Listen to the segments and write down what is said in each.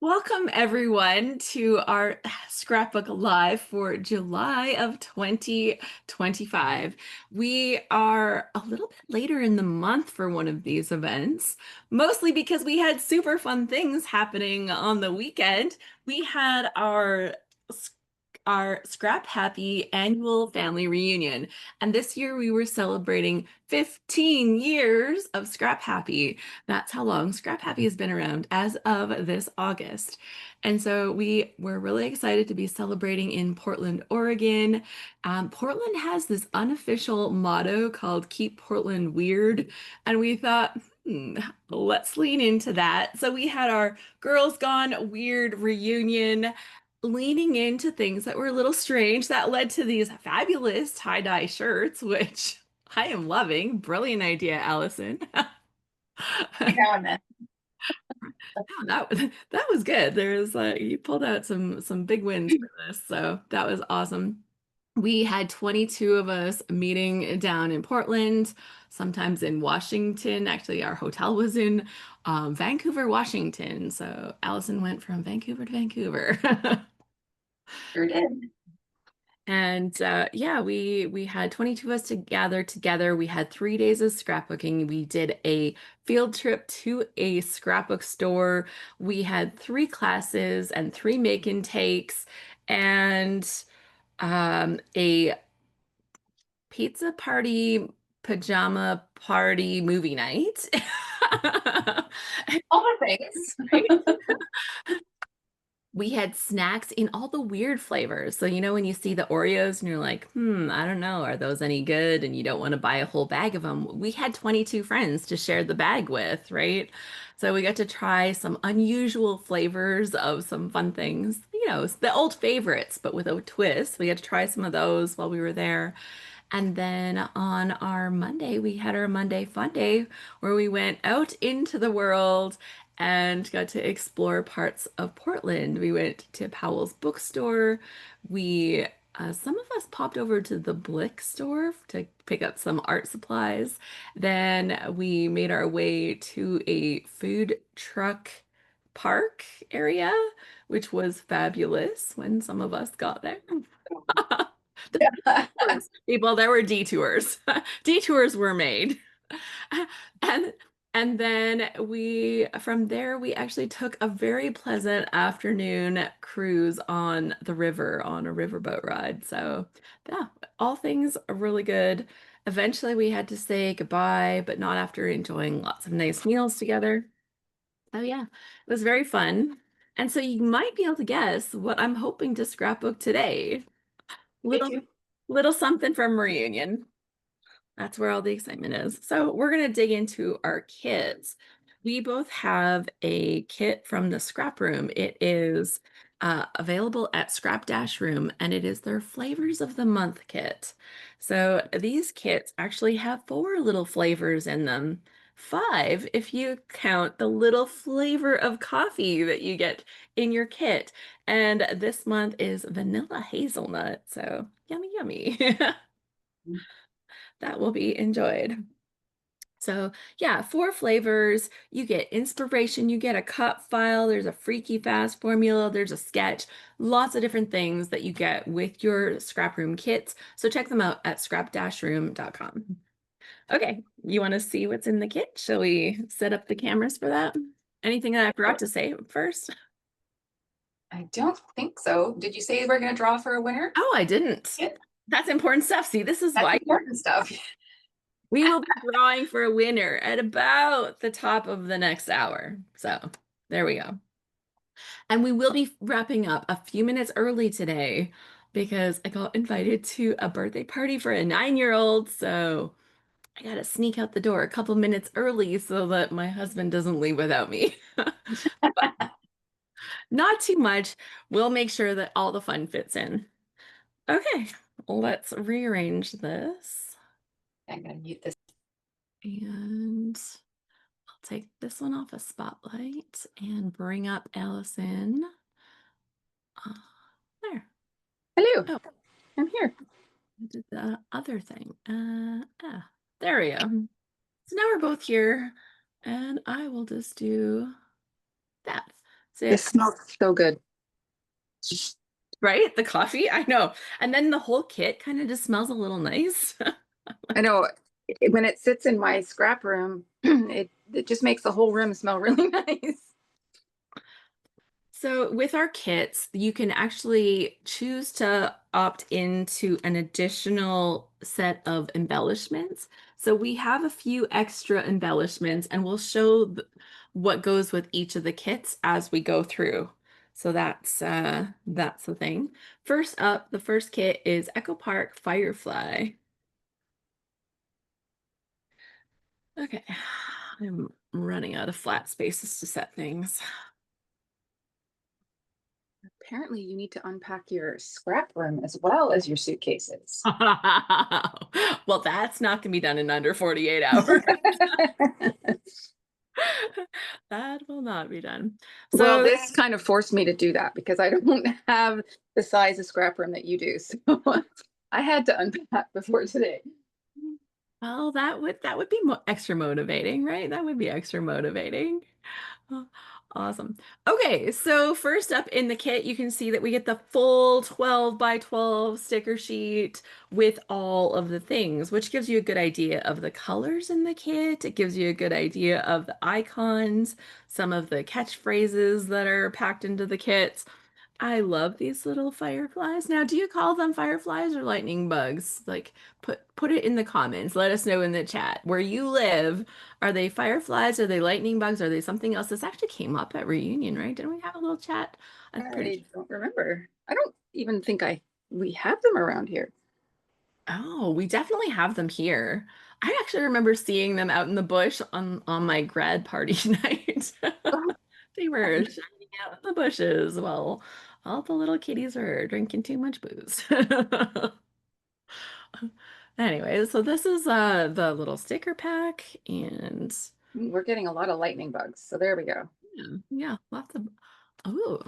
Welcome everyone to our Scrapbook Live for July of 2025. We are a little bit later in the month for one of these events, mostly because we had super fun things happening on the weekend. We had our Scrap Happy annual family reunion. And this year we were celebrating 15 years of Scrap Happy. That's how long Scrap Happy has been around as of this August. And so we were really excited to be celebrating in Portland, Oregon. Portland has this unofficial motto called Keep Portland Weird. And we thought, let's lean into that. So we had our Girls Gone Weird reunion, leaning into things that were a little strange that led to these fabulous tie-dye shirts, which I am loving. Brilliant idea, Allison. Yeah, That was good. There's you pulled out some big wins for this, so that was awesome. We had 22 of us meeting down in Portland, sometimes in Washington. Actually, our hotel was in Vancouver, Washington. So Allison went from Vancouver to Vancouver. sure did. And yeah, we had 22 of us to gather together. We had 3 days of scrapbooking. We did a field trip to a scrapbook store. We had three classes and three make and takes and a pizza party, pajama party movie night. All the things. We had snacks in all the weird flavors. So, when you see the Oreos and you're like, I don't know, are those any good? And you don't want to buy a whole bag of them. We had 22 friends to share the bag with, right? So we got to try some unusual flavors of some fun things, the old favorites, but with a twist. We got to try some of those while we were there. And then on our Monday, we had our Monday Fun Day where we went out into the world and got to explore parts of Portland. We went to Powell's bookstore. Some of us popped over to the Blick store to pick up some art supplies. Then we made our way to a food truck park area, which was fabulous when some of us got there. Yeah. Detours. People, there were detours. Detours were made. And and then from there we actually took a very pleasant afternoon cruise on the river on a riverboat ride. So yeah, all things are really good. Eventually we had to say goodbye, but not after enjoying lots of nice meals together. Oh yeah, it was very fun. And so you might be able to guess what I'm hoping to scrapbook today. Me Little too. little something from reunion. That's where all the excitement is. So we're going to dig into our kits. We both have a kit from the Scrap Room. It is available at Scrap-Room, and it is their Flavors of the Month kit. So these kits actually have four little flavors in them. Five, if you count the little flavor of coffee that you get in your kit. And this month is vanilla hazelnut. So yummy, yummy. That will be enjoyed. So, yeah, four flavors. You get inspiration, you get a cut file, there's a freaky fast formula, there's a sketch, lots of different things that you get with your Scrap Room kits. So, check them out at scrap-room.com. Okay, you want to see what's in the kit? Shall we set up the cameras for that? Anything that I forgot to say first? I don't think so. Did you say we're going to draw for a winner? Oh, I didn't. Yeah, That's important stuff. See, this is that's why important stuff. we will be drawing for a winner at about the top of the next hour. So there we go. And we will be wrapping up a few minutes early today because I got invited to a birthday party for a 9-year-old. So I got to sneak out the door a couple minutes early so that my husband doesn't leave without me. But not too much. We'll make sure that all the fun fits in. Okay, let's rearrange this. I'm going to mute this. And I'll take this one off a spotlight and bring up Allison. Uh, there. Hello, Oh, I'm here. I did the other thing. There we go. So now we're both here, and I will just do that. So yeah, This smells so good. right? The coffee, I know. And then the whole kit kind of just smells a little nice. I know when it sits in my scrap room, it just makes the whole room smell really nice. So with our kits, you can actually choose to opt into an additional set of embellishments. So we have a few extra embellishments and we'll show what goes with each of the kits as we go through. So that's the thing. First up, the first kit is Echo Park Firefly. Okay. I'm running out of flat spaces to set things. Apparently, you need to unpack your scrap room as well as your suitcases. Well, that's not going to be done in under 48 hours. That will not be done. Well, So, this kind of forced me to do that because I don't have the size of scrap room that you do. So I had to unpack before today. well, that would be extra motivating, right? That would be extra motivating. Oh, awesome. Okay, so first up in the kit, you can see that we get the full 12 by 12 sticker sheet with all of the things, which gives you a good idea of the colors in the kit. It gives you a good idea of the icons, some of the catchphrases that are packed into the kits. I love these little fireflies. Now, do you call them fireflies or lightning bugs? Like, put it in the comments. Let us know in the chat. Where you live, are they fireflies? Are they lightning bugs? Are they something else? This actually came up at reunion, right? Didn't we have a little chat? I'm pretty I don't remember. I don't even think we have them around here. Oh, we definitely have them here. I actually remember seeing them out in the bush on my grad party night. Oh, They were shining out in the bushes while all the little kitties were drinking too much booze. Anyway, so this is the little sticker pack and we're getting a lot of lightning bugs. So there we go. yeah, lots of oh.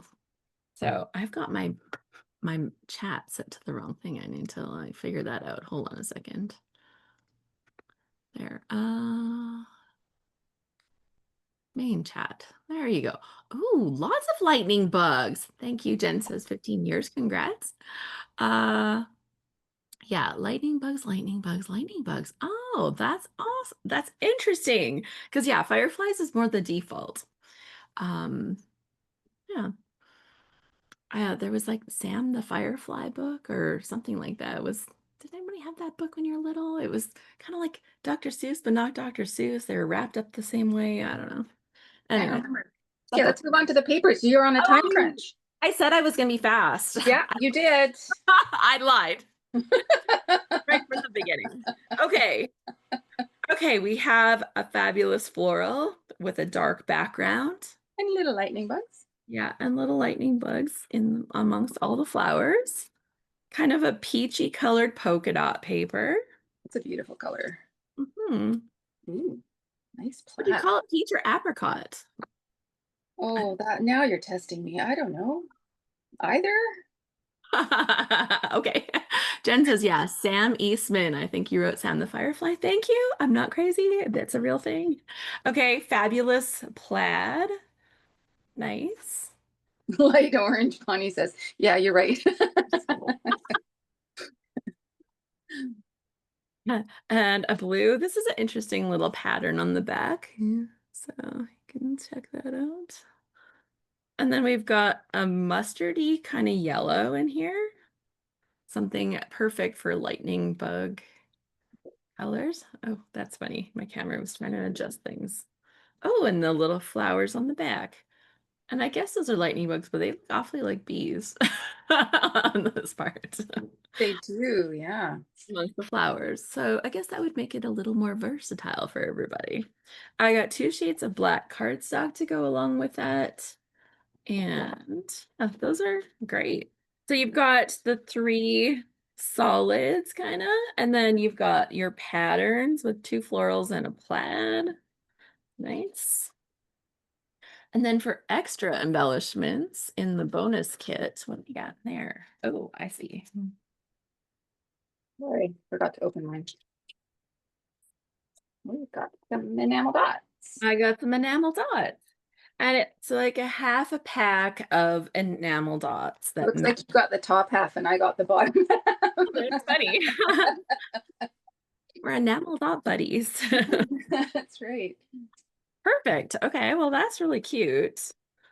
So I've got my chat set to the wrong thing. I need to like figure that out. Hold on a second. There. Main chat. There you go. Ooh, lots of lightning bugs. Thank you. Jen says 15 years. Congrats. Uh yeah, lightning bugs, lightning bugs, lightning bugs. Oh, that's awesome. That's interesting. Because yeah, fireflies is more the default. Um, yeah. There was like Sam the Firefly book or something like that. Did anybody have that book when you were little? It was kind of like Dr. Seuss, but not Dr. Seuss. They were wrapped up the same way. I don't know. Can't Anyway, remember. that Okay, book. let's move on to the papers. You're on a time Oh, crunch. I said I was gonna be fast. Yeah, you did. I lied right from the beginning. Okay. Okay, we have a fabulous floral with a dark background. And little lightning bugs. Yeah, and little lightning bugs in amongst all the flowers. Kind of a peachy colored polka dot paper. It's a beautiful color. Hmm. Ooh, nice What do you plaid. call it? Peach or apricot? Oh, that now you're testing me. I don't know. Either? Okay. Jen says, yeah, Sam Eastman. I think you wrote Sam the Firefly. Thank you. I'm not crazy. That's a real thing. Okay, fabulous plaid. Nice. Light orange, Connie says. Yeah, you're right. And a blue. This is an interesting little pattern on the back. Yeah. So you can check that out. And then we've got a mustardy kind of yellow in here. Something perfect for lightning bug colors. Oh, that's funny. My camera was trying to adjust things. Oh, and the little flowers on the back. And I guess those are lightning bugs, but they look awfully like bees on this part They do, yeah. amongst the flowers. So I guess that would make it a little more versatile for everybody. I got 2 sheets of black cardstock to go along with that. And those are great. So you've got the 3 solids kind of, and then you've got your patterns with 2 florals and a plaid. Nice. And then for extra embellishments in the bonus kit, what do you got there? Oh, I see. Sorry, forgot to open mine. We've got some enamel dots. I got some enamel dots. And it's like a half a pack of enamel dots that Looks like you got the top half and I got the bottom that's funny. We're enamel dot buddies. half. That's right. Perfect. Okay, well, that's really cute.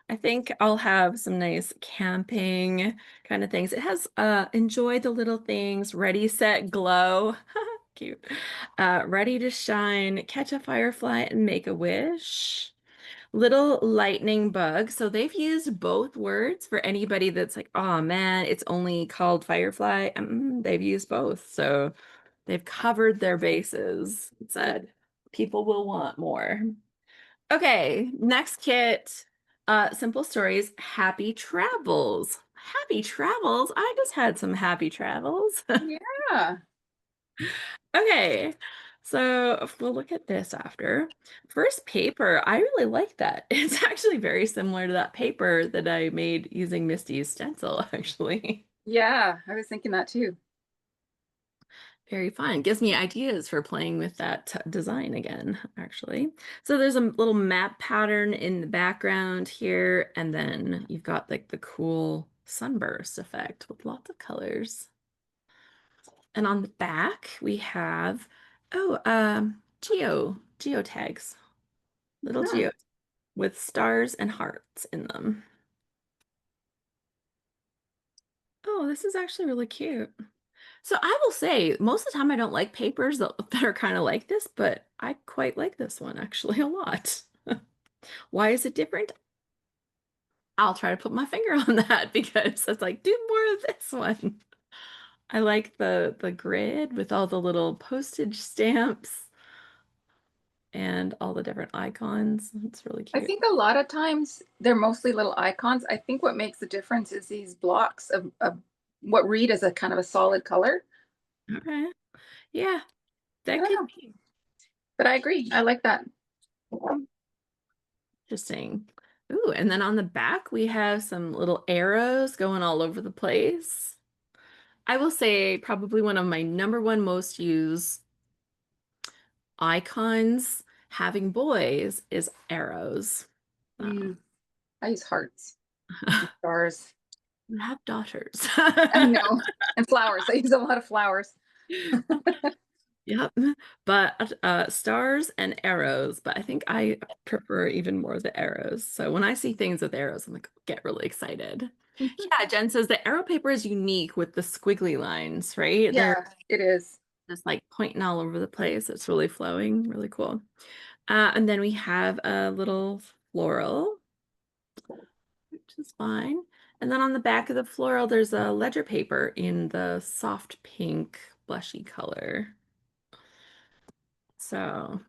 I think I'll have some nice camping kind of things. It has enjoy the little things, ready, set, glow. Cute. Ready to shine, catch a firefly, and make a wish. Little lightning bug. So they've used both words for anybody that's like, oh man, it's only called firefly. They've used both. So they've covered their bases. It said people will want more. Okay, next kit. Simple stories. Happy travels. Happy travels. I just had some happy travels. Yeah. Okay, so we'll look at this after. First paper, I really like that. It's actually very similar to that paper that I made using Misty's stencil, actually. Yeah, I was thinking that too. Very fun. Gives me ideas for playing with that design again, actually. So there's a little map pattern in the background here, and then you've got like the cool sunburst effect with lots of colors. And on the back, we have, oh, geotags, little Huh. geo with stars and hearts in them. Oh, this is actually really cute. So I will say, most of the time I don't like papers that are kind of like this, but I quite like this one actually a lot. Why is it different? I'll try to put my finger on that because it's like, do more of this one. I like the grid with all the little postage stamps and all the different icons. It's really I cute. think a lot of times they're mostly little icons. I think what makes the difference is these blocks of what read as a kind of a solid color. Okay. Yeah, I that don't could know, be but I agree. I like that. interesting. Ooh, and then on the back we have some little arrows going all over the place. I will say probably one of my number one most used icons having boys is arrows. Mm, I use hearts and stars. You have daughters. I know. And flowers. I use a lot of flowers. Yep. But stars and arrows, but I think I prefer even more the arrows. So when I see things with arrows, I'm like, get really excited. Yeah, Jen says the arrow paper is unique with the squiggly lines, right? They're Yeah, it is. just like pointing all over the place. It's really flowing, really cool. And then we have a little floral, which is fine. And then on the back of the floral, there's a ledger paper in the soft pink blushy color. So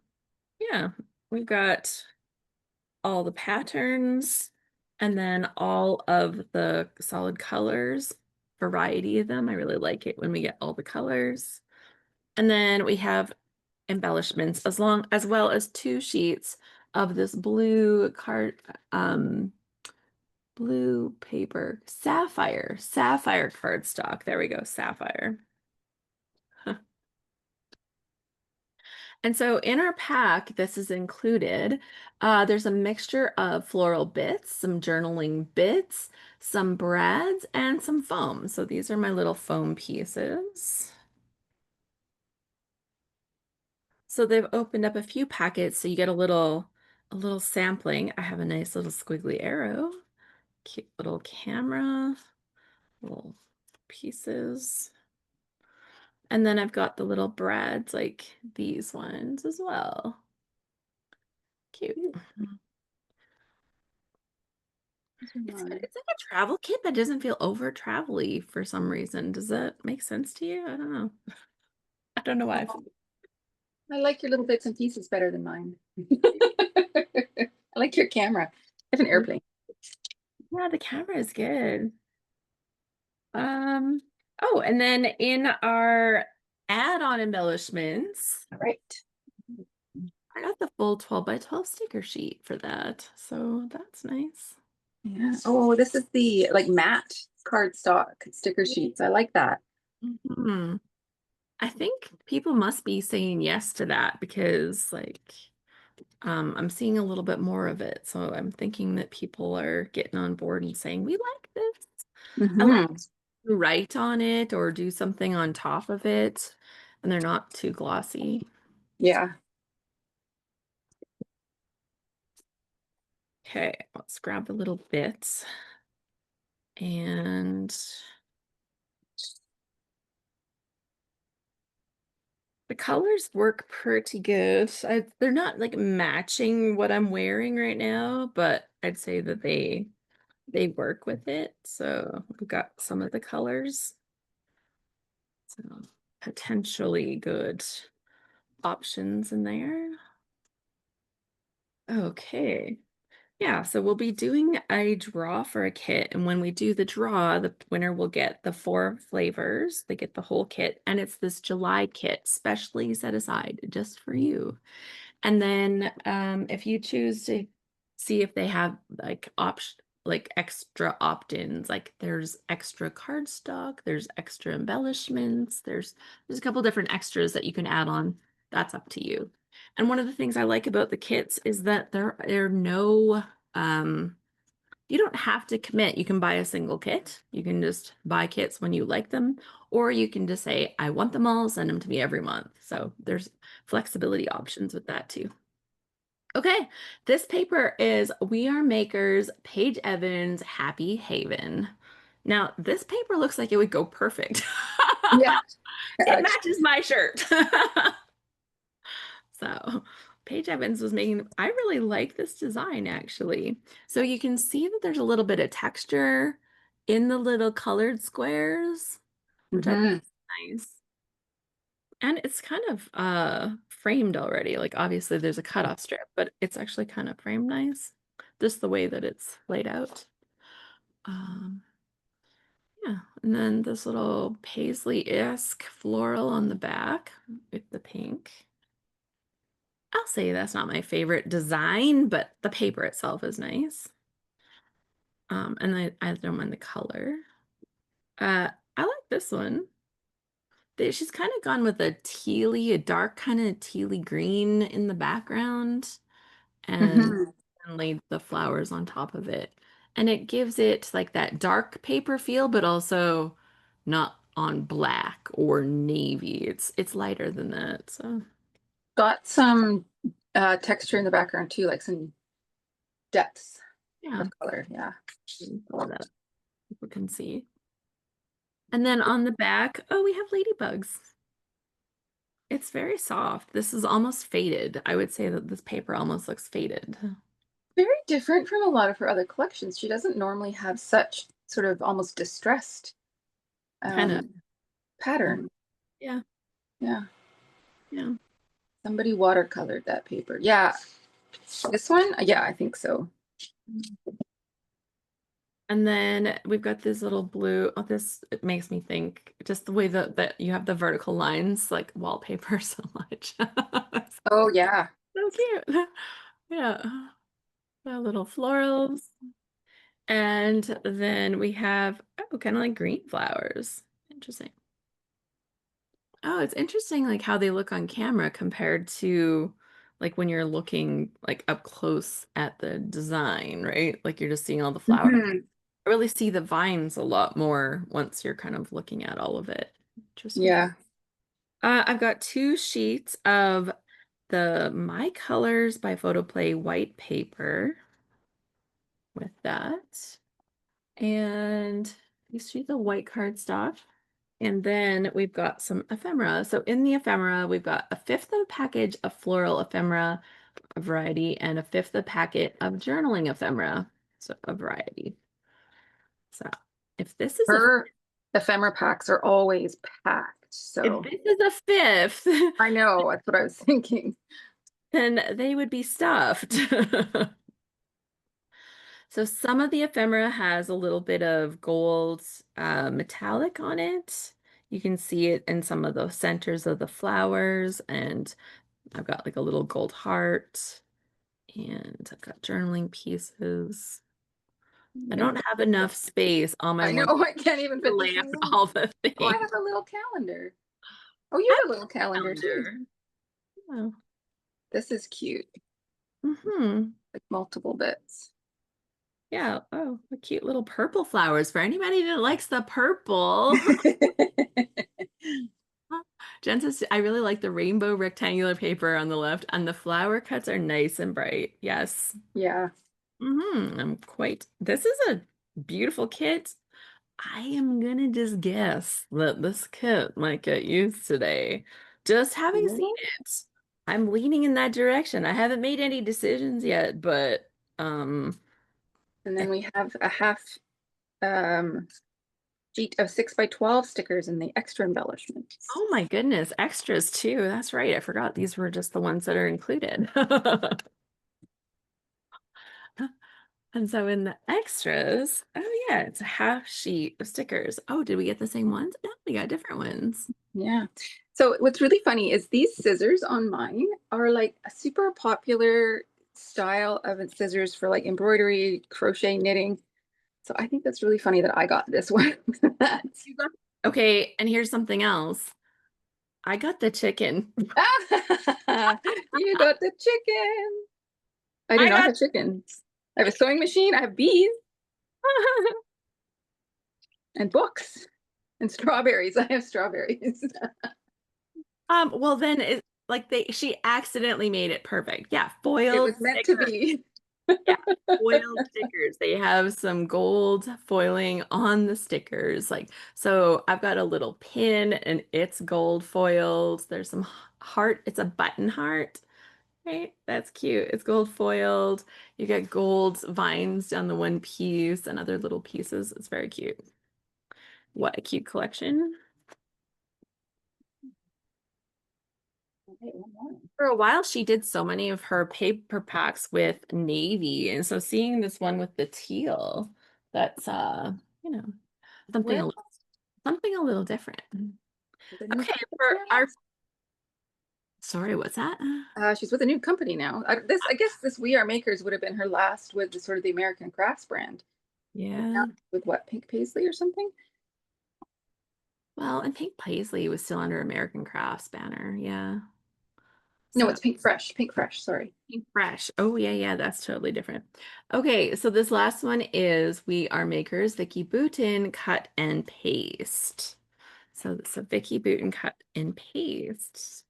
yeah, we've got all the patterns and then all of the solid colors, variety of them. I really like it when we get all the colors. And then we have embellishments as well as two sheets of this blue paper, sapphire cardstock. There we go, sapphire. And so in our pack, this is included. There's a mixture of floral bits, some journaling bits, some brads, and some foam. So these are my little foam pieces. So they've opened up a few packets, so you get a little sampling. I have a nice little squiggly arrow, cute little camera, little pieces. And then I've got the little brads like these ones as well. Cute. These are mine. It's like a travel kit that doesn't feel over travel-y for some reason. Does that make sense to you? I don't know. I don't know why. I like your little bits and pieces better than mine. I like your camera. I have an airplane. Yeah, the camera is good. Um, oh, and then in our add-on embellishments, All right. I got the full 12 by 12 sticker sheet for that. So that's nice. Yeah. Oh, this is the like matte cardstock sticker sheets. I like that. Mhm. I think people must be saying yes to that because like I'm seeing a little bit more of it. So I'm thinking that people are getting on board and saying, we like this. I like Mhm. to write on it or do something on top of it, and they're not too glossy. Yeah. Okay, let's grab a little bit. And the colors work pretty good. They're not like matching what I'm wearing right now, but I'd say that they work with it. So we've got some of the colors. So potentially good options in there. Okay. Yeah, so we'll be doing a draw for a kit. And when we do the draw, the winner will get the 4 flavors. They get the whole kit. And it's this July kit, specially set aside just for you. And then if you choose to see if they have like extra opt-ins, like there's extra cardstock, there's extra embellishments, there's a couple different extras that you can add on. That's up to you. And one of the things I like about the kits is that there are no you don't have to commit. You can buy a single kit. You can just buy kits when you like them, or you can just say, I want them all, send them to me every month. So there's flexibility options with that too. Okay, this paper is We Are Makers, Paige Evans, Happy Haven. Now, this paper looks like it would go perfect. Yeah. It matches my shirt. So Paige Evans was making, I really like this design actually. So you can see that there's a little bit of texture in the little colored squares, which I think Mhm. is nice. And it's kind of framed already. Like obviously there's a cutoff strip, but it's actually kind of framed nice. Just the way that it's laid out. Um, yeah, and then this little paisley-esque floral on the back with the pink. I'll say that's not my favorite design, but the paper itself is nice. And I don't mind the color. I like this one. She's kind of gone with a dark kind of tealy green in the background and, Mhm. and laid the flowers on top of it. And it gives it like that dark paper feel, but also not on black or navy. It's lighter than that. So Got some texture in the background too, like some depths yeah, of color. Yeah. pull that up so people can see. And then on the back, oh, we have ladybugs. It's very soft. This is almost faded. I would say that this paper almost looks faded. Very different from a lot of her other collections. She doesn't normally have such sort of almost distressed Kind of. pattern. Yeah. Yeah. Yeah. Somebody watercolored that paper. Yeah. This one? Yeah, I think so. And then we've got this little blue. Oh, this it makes me think just the way that you have the vertical lines like wallpaper so much. Oh, yeah. So cute. Yeah. The little florals. And then we have kind of like green flowers. Interesting. Oh, it's interesting like how they look on camera compared to like when you're looking like up close at the design, right? Like you're just seeing all the flowers. Mhm. I really see the vines a lot more once you're kind of looking at all of it. Interesting. Yeah. I've got 2 sheets of the My Colors by Photoplay white paper with that. And you see the white cardstock. And then we've got some ephemera. So in the ephemera, we've got a fifth of a package of floral ephemera, a variety, and a fifth of a packet of journaling ephemera, so a variety. So if this is Her ephemera packs are always packed. if So this is a fifth, I know that's what I was thinking. then they would be stuffed. So some of the ephemera has a little bit of gold metallic on it. You can see it in some of the centers of the flowers, and I've got like a little gold heart, and I've got journaling pieces. I don't have enough space on my I know one I can't even to fit this lay out in one. all the Oh, I things. have a little calendar. Oh, you I have a little calendar too. calendar. Oh, This is cute. like multiple bits. Yeah. Oh, the cute little purple flowers for anybody that likes the purple. Jen says, I really like the rainbow rectangular paper on the left, and the flower cuts are nice and bright. Yes. Yeah. This is a beautiful kit. I am gonna just guess that this kit might get used today. Just having seen it, I'm leaning in that direction. I haven't made any decisions yet, but And then we have a half sheet of 6x12 stickers and the extra embellishments. oh my goodness, extras too. That's right. I forgot these were just the ones that are included. And so in the extras, oh yeah, it's a half sheet of stickers. Oh, did we get the same ones? No, we got different ones. Yeah. So what's really funny is these scissors on mine are like a super popular style of scissors for like embroidery, crochet, knitting. So I think that's really funny that I got this one. Okay, and here's something else. I got the chicken. You got the chicken. I do I not got have chickens. I have a sewing machine. I have bees and books and strawberries. I have strawberries. well then it like she accidentally made it perfect. Yeah, It foiled was meant to stickers. be. Yeah, foiled stickers. They have some gold foiling on the stickers. Like, so I've got a little pin and it's gold foiled. There's some heart, it's a button heart. Right? That's cute. It's gold foiled. You get gold vines down the one piece and other little pieces. It's very cute. What a cute collection. For a while, she did so many of her paper packs with navy. And so seeing this one with the teal, that's you know, something Where something a little different. the new Okay, company for now? our sorry, what's that? She's with a new company now. I guess this We Are Makers would have been her last with the sort of the American Crafts brand. And Yeah. now with what, Pink Paisley or something? Well, and Pink Paisley was still under American Crafts banner. Yeah. No, So it's Pink Fresh. Pink Fresh, sorry. Pink Fresh. Oh, yeah, yeah, that's totally different. Okay, so this last one is We Are Makers, Vicky Boutin, cut and paste. So Vicky Boutin cut and paste.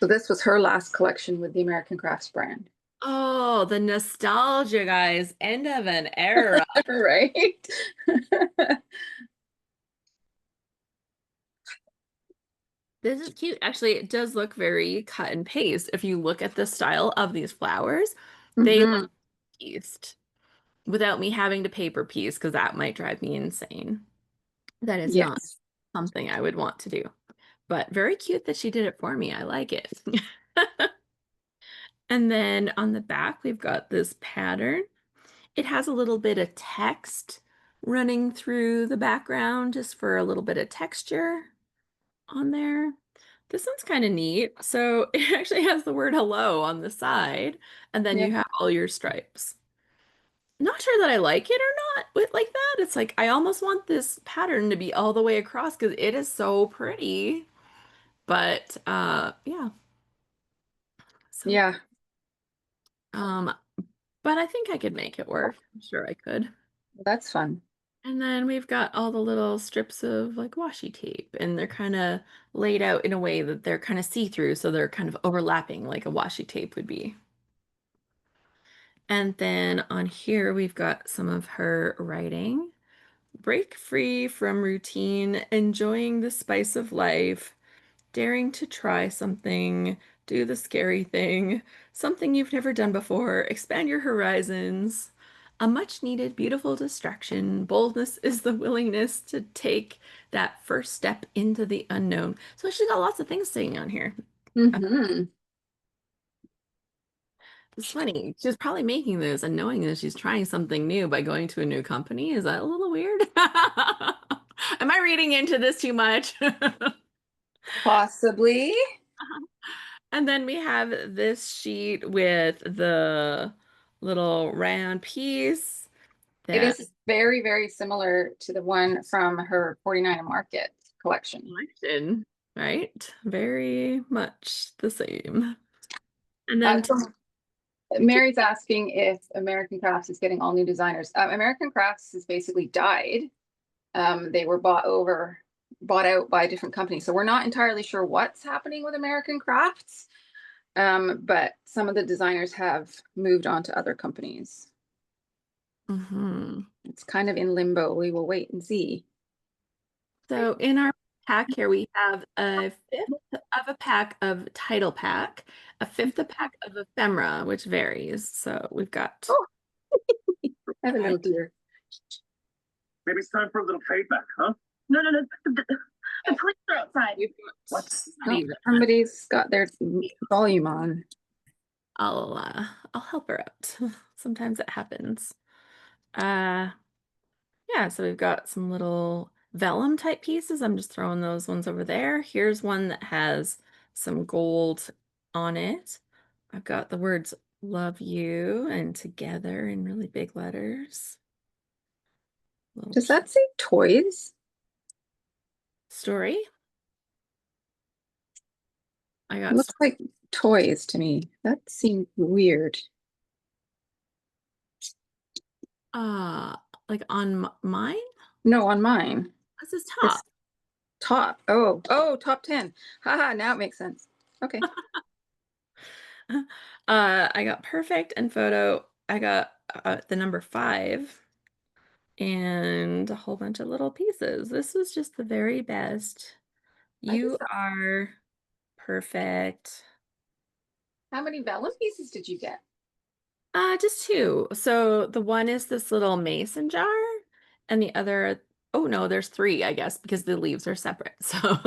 So this was her last collection with the American Crafts brand. Oh, the nostalgia, guys. End of an era. Right? This is cute. Actually, it does look very cut and paste. If you look at the style of these flowers, they Hmm. look pieced without me having to paper piece because that might drive me insane. That is not Yes. something I would want to do. But very cute that she did it for me. I like it. And then on the back, we've got this pattern. It has a little bit of text running through the background just for a little bit of texture on there. This one's kind of neat. So it actually has the word hello on the side, and then Yeah. you have all your stripes. Not sure that I like it or not with like that. It's like I almost want this pattern to be all the way across because it is so pretty. But yeah. So Yeah. um but I think I could make it work. I'm sure I could. That's fun. And then we've got all the little strips of like washi tape, and they're kind of laid out in a way that they're kind of see-through, so they're kind of overlapping like a washi tape would be. And then on here, we've got some of her writing. Break free from routine, enjoying the spice of life, daring to try something, do the scary thing, something you've never done before, expand your horizons. A much needed, beautiful distraction. Boldness is the willingness to take that first step into the unknown. So she's got lots of things saying on here. Hmm. It's funny. She's probably making this and knowing that she's trying something new by going to a new company. Is that a little weird? Am I reading into this too much? Possibly. And then we have this sheet with the little round piece It that is very, very similar to the one from her 49 and Market collection. collection, right? Very much the same. And then From Mary's asking if American Crafts is getting all new designers. American Crafts has basically died. They were bought out by a different company. So we're not entirely sure what's happening with American Crafts. But some of the designers have moved on to other companies. It's kind of in limbo. We will wait and see. So in our pack here, we have a fifth of a pack of title pack, a fifth a pack of ephemera, which varies. So we've got. Oh, I have a little deer. Maybe it's time for a little feedback, huh? No. The police are outside. Oh, somebody's got their volume on. I'll help her out. Sometimes it happens. Yeah, so we've got some little vellum type pieces. I'm just throwing those ones over there. Here's one that has some gold on it. I've got the words love you and together in really big letters. Does that say toys? Story? I got Looks like toys to me. That seemed weird. like on mine? No, on mine. This is top. Top. Oh, top 10. Haha, now it makes sense. Okay. I got perfect and photo. I got the number 5 and a whole bunch of little pieces. This was just the very best. You are perfect. How many vellum pieces did you get? Just 2. So the one is this little mason jar, and the other, oh no, there's 3, I guess, because the leaves are separate. So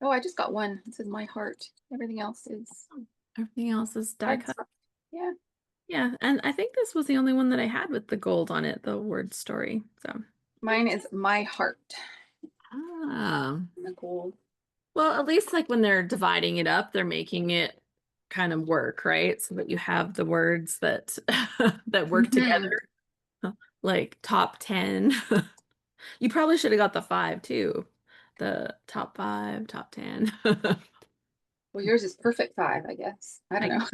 Oh, I just got one. It says my heart. Everything else is die cut. Yeah. Yeah, and I think this was the only one that I had with the gold on it, the word story. So mine is my heart. The gold. Well, at least like when they're dividing it up, they're making it kind of work, right? So that you have the words that that work together. Like top 10. You probably should have got the 5 too. The top 5, top 10. Well, yours is perfect 5, I guess. I don't know.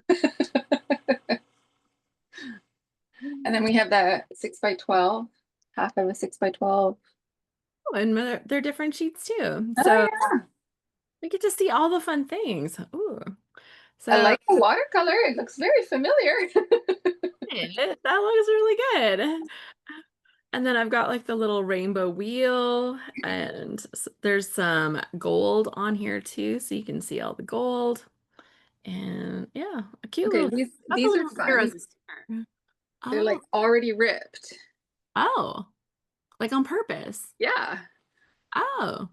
And then we have the 6x12, half of a 6x12. Oh, and they're different sheets too. Oh, So yeah. we get to see all the fun things. Ooh. So I like the watercolor. It looks very familiar. that looks really good. And then I've got like the little rainbow wheel, and there's some gold on here too, so you can see all the gold. And yeah, a cute Okay, little. these are fun. They're like already ripped. Oh, like on purpose. Yeah. Oh,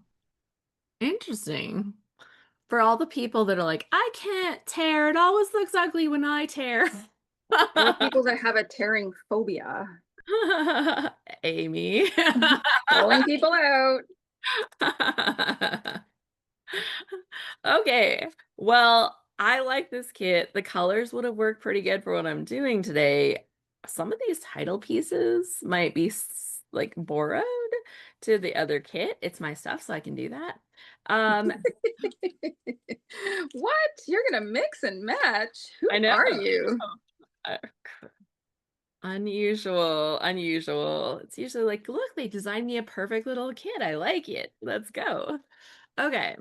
interesting. For all the people that are like, I can't tear. It always looks ugly when I tear. Or people that have a tearing phobia. Amy. Calling people out. Okay. Well, I like this kit. The colors would have worked pretty good for what I'm doing today. Some of these title pieces might be like borrowed to the other kit. It's my stuff, so I can do that. What? You're gonna mix and match? Who I know. are you? Unusual. It's usually like, look, they designed me a perfect little kit. I like it. Let's go. Okay.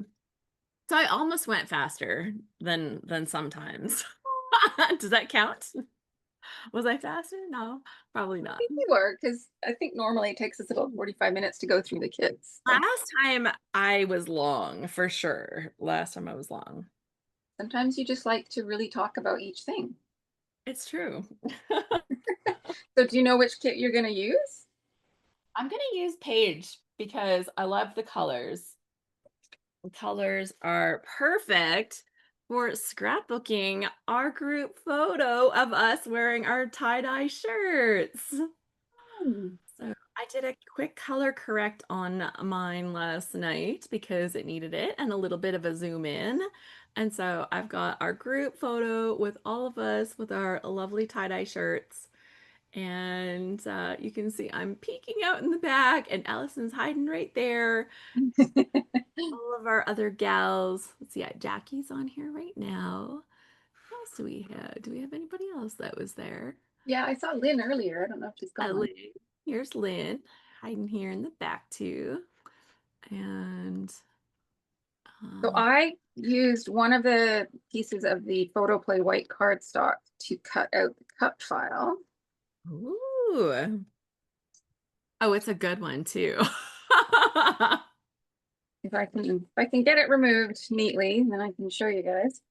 So I almost went faster than sometimes. Does that count? Was I faster? No, probably not. I think you were, because I think normally it takes us about 45 minutes to go through the kits. So. Last time I was long, for sure. Last time I was long. Sometimes you just like to really talk about each thing. It's true. So do you know which kit you're going to use? I'm going to use Paige because I love the colors. The colors are perfect for scrapbooking our group photo of us wearing our tie-dye shirts. So I did a quick color correct on mine last night because it needed it and a little bit of a zoom in. And so I've got our group photo with all of us with our lovely tie-dye shirts. And you can see I'm peeking out in the back and Allison's hiding right there. All of our other gals. Let's see, Jackie's on here right now. Who else do we have? Do we have anybody else that was there? Yeah, I saw Lynn earlier. I don't know if she's gone. Lynn. Here's Lynn hiding here in the back too. And So I used one of the pieces of the photoplay white cardstock to cut out the cut file. ooh. Oh, it's a good one too. If I can get it removed neatly, then I can show you guys.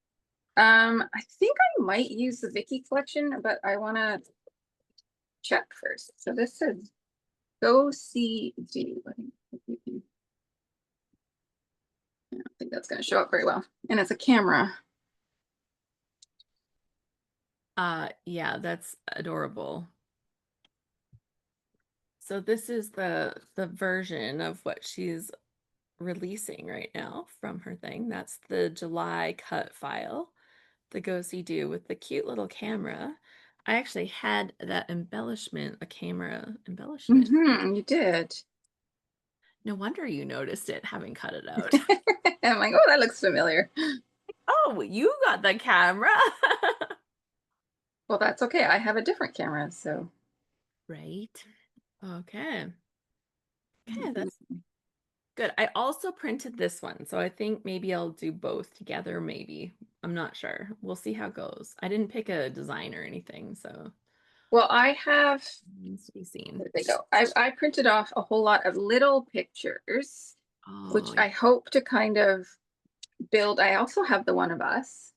I think I might use the Vicky collection, but I want to check first. So this says go see do. I don't think that's going to show up very well. And it's a camera. Yeah, that's adorable. So this is the version of what she's releasing right now from her thing. That's the July cut file, the go see do with the cute little camera. I actually had that embellishment, a camera embellishment. You did. No wonder you noticed it having cut it out. I'm like, oh, that looks familiar. Oh, you got the camera. Well, that's okay. I have a different camera, so. Right. Okay. Okay, that's good. I also printed this one, so I think maybe I'll do both together, maybe. I'm not sure. We'll see how it goes. I didn't pick a design or anything, so Well, I have, needs to be seen. there they go. I printed off a whole lot of little pictures, which Oh, I hope to kind of build. I also have the one of us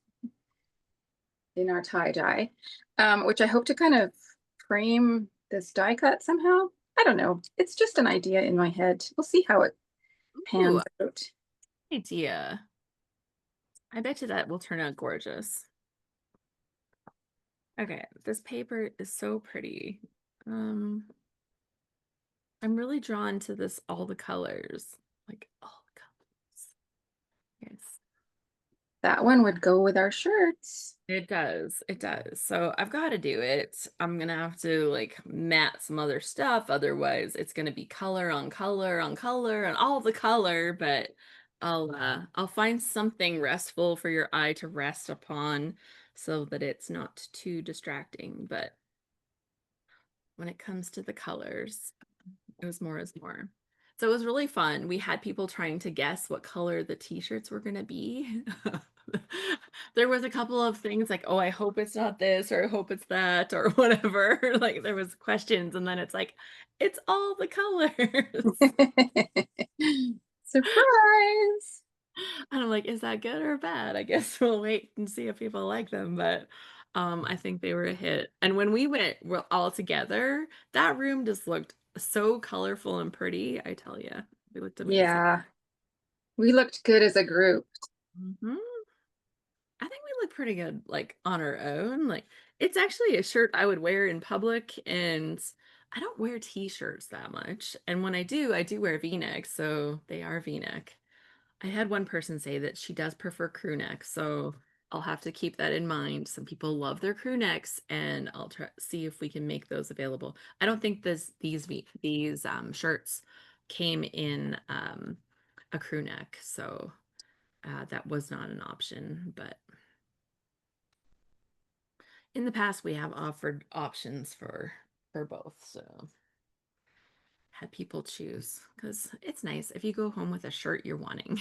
in our tie-dye, which I hope to kind of frame this die cut somehow. I don't know. It's just an idea in my head. We'll see how it pans out. idea. I bet you that will turn out gorgeous. Okay, this paper is so pretty. I'm really drawn to this, all the colors, like all the colors. Yes. That one would go with our shirts. It does. It does. So I've got to do it. I'm gonna have to like mat some other stuff. Otherwise, it's gonna be color on color on color and all the color, but I'll find something restful for your eye to rest upon so that it's not too distracting. But when it comes to the colors, it was more is more. So it was really fun. We had people trying to guess what color the t-shirts were going to be. There was a couple of things like, oh, I hope it's not this, or I hope it's that, or whatever. Like there was questions, and then it's like, it's all the colors. Surprise. And I'm like, is that good or bad? I guess we'll wait and see if people like them. But I think they were a hit. And when we went all together, that room just looked so colorful and pretty. I tell you, we looked amazing. Yeah. We looked good as a group. Mhm. I think we look pretty good, like on our own. Like it's actually a shirt I would wear in public, and I don't wear t-shirts that much. And when I do wear V-necks, so they are V-neck. I had one person say that she does prefer crew necks, so I'll have to keep that in mind. Some people love their crew necks, and I'll try see if we can make those available. I don't think these shirts came in a crew neck, so that was not an option. But in the past, we have offered options for both, so had people choose because it's nice if you go home with a shirt you're wanting.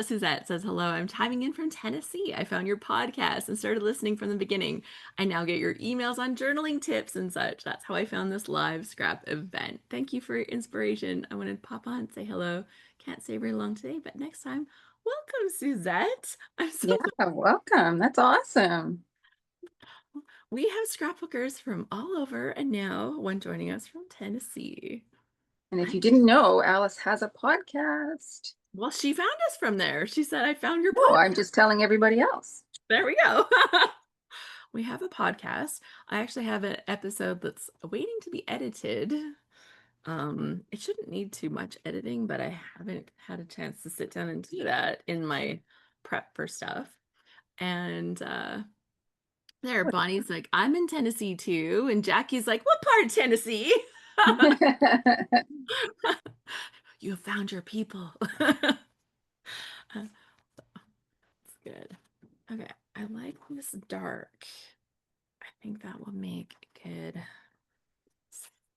Suzette says, hello, I'm chiming in from Tennessee. I found your podcast and started listening from the beginning. I now get your emails on journaling tips and such. That's how I found this live scrap event. Thank you for your inspiration. I wanted to pop on and say hello. Can't stay very long today, but next time, welcome, Suzette. I'm so Yeah, welcome. That's awesome. We have scrapbookers from all over, and now one joining us from Tennessee. And if you didn't know, Alice has a podcast. Well, she found us from there. She said, I found your No, podcast. I'm just telling everybody else. There we go. We have a podcast. I actually have an episode that's waiting to be edited. It shouldn't need too much editing, but I haven't had a chance to sit down and do that in my prep for stuff. And there, Bonnie's like, I'm in Tennessee too. And Jackie's like, what part of Tennessee? You have found your people. It's good. Okay. I like this dark. I think that will make a good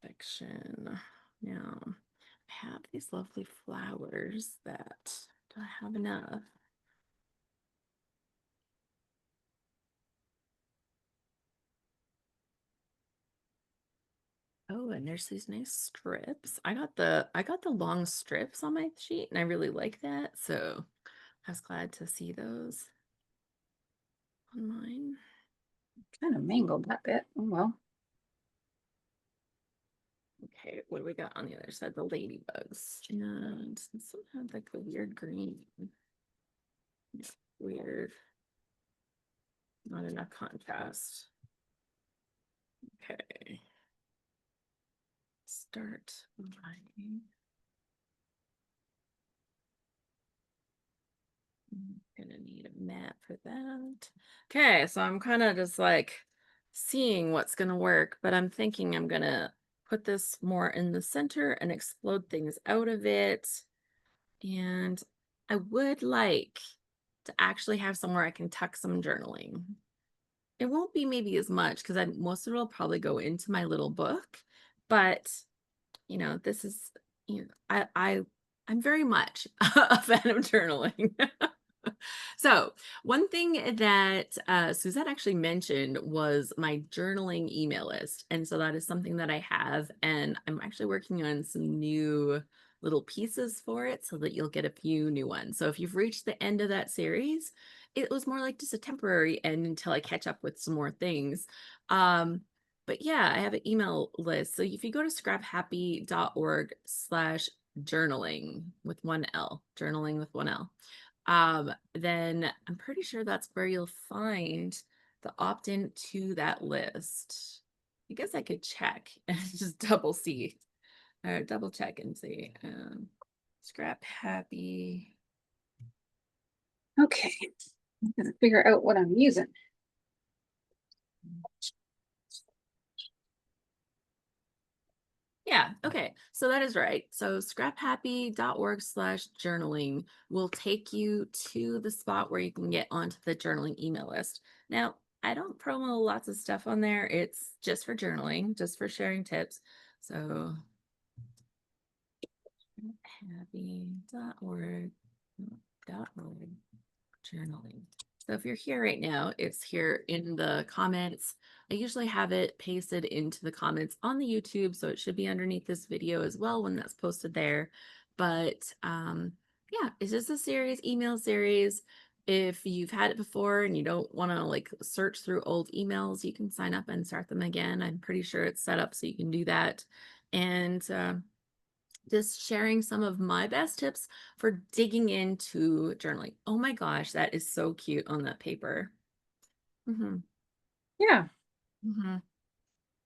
section. Now, I have these lovely flowers that do I have enough? Oh, and there's these nice strips. I got the long strips on my sheet and I really like that. So I was glad to see those on mine. Kind of mangled that bit. Oh well. Okay, what do we got on the other side? The ladybugs. And some had like a weird green. Yeah, weird. Not enough contrast. Okay. Start writing. I'm gonna need a map for that. Okay, so I'm kind of just like seeing what's gonna work, but I'm thinking I'm gonna put this more in the center and explode things out of it. And I would like to actually have somewhere I can tuck some journaling. It won't be maybe as much because most of it will probably go into my little book, but you know, this is, you know, I'm very much a fan of journaling. So one thing that Suzette actually mentioned was my journaling email list. And so that is something that I have, and I'm actually working on some new little pieces for it so that you'll get a few new ones. So if you've reached the end of that series, it was more like just a temporary end until I catch up with some more things. But yeah, I have an email list. So if you go to scraphappy.org/journaling with one L, journaling with one L, then I'm pretty sure that's where you'll find the opt-in to that list. I guess I could check and just double see or double check and see. Scrap Happy. Okay. I'm gonna figure out what I'm using. Yeah, okay. So that is right. So scraphappy.org/journaling will take you to the spot where you can get onto the journaling email list. Now, I don't promo lots of stuff on there. It's just for journaling, just for sharing tips. So happy.org journaling. So if you're here right now, it's here in the comments. I usually have it pasted into the comments on the YouTube, so it should be underneath this video as well when that's posted there. But yeah, it's just a series, email series. If you've had it before and you don't want to like search through old emails, you can sign up and start them again. I'm pretty sure it's set up so you can do that. And just sharing some of my best tips for digging into journaling. Oh my gosh, that is so cute on that paper. Yeah.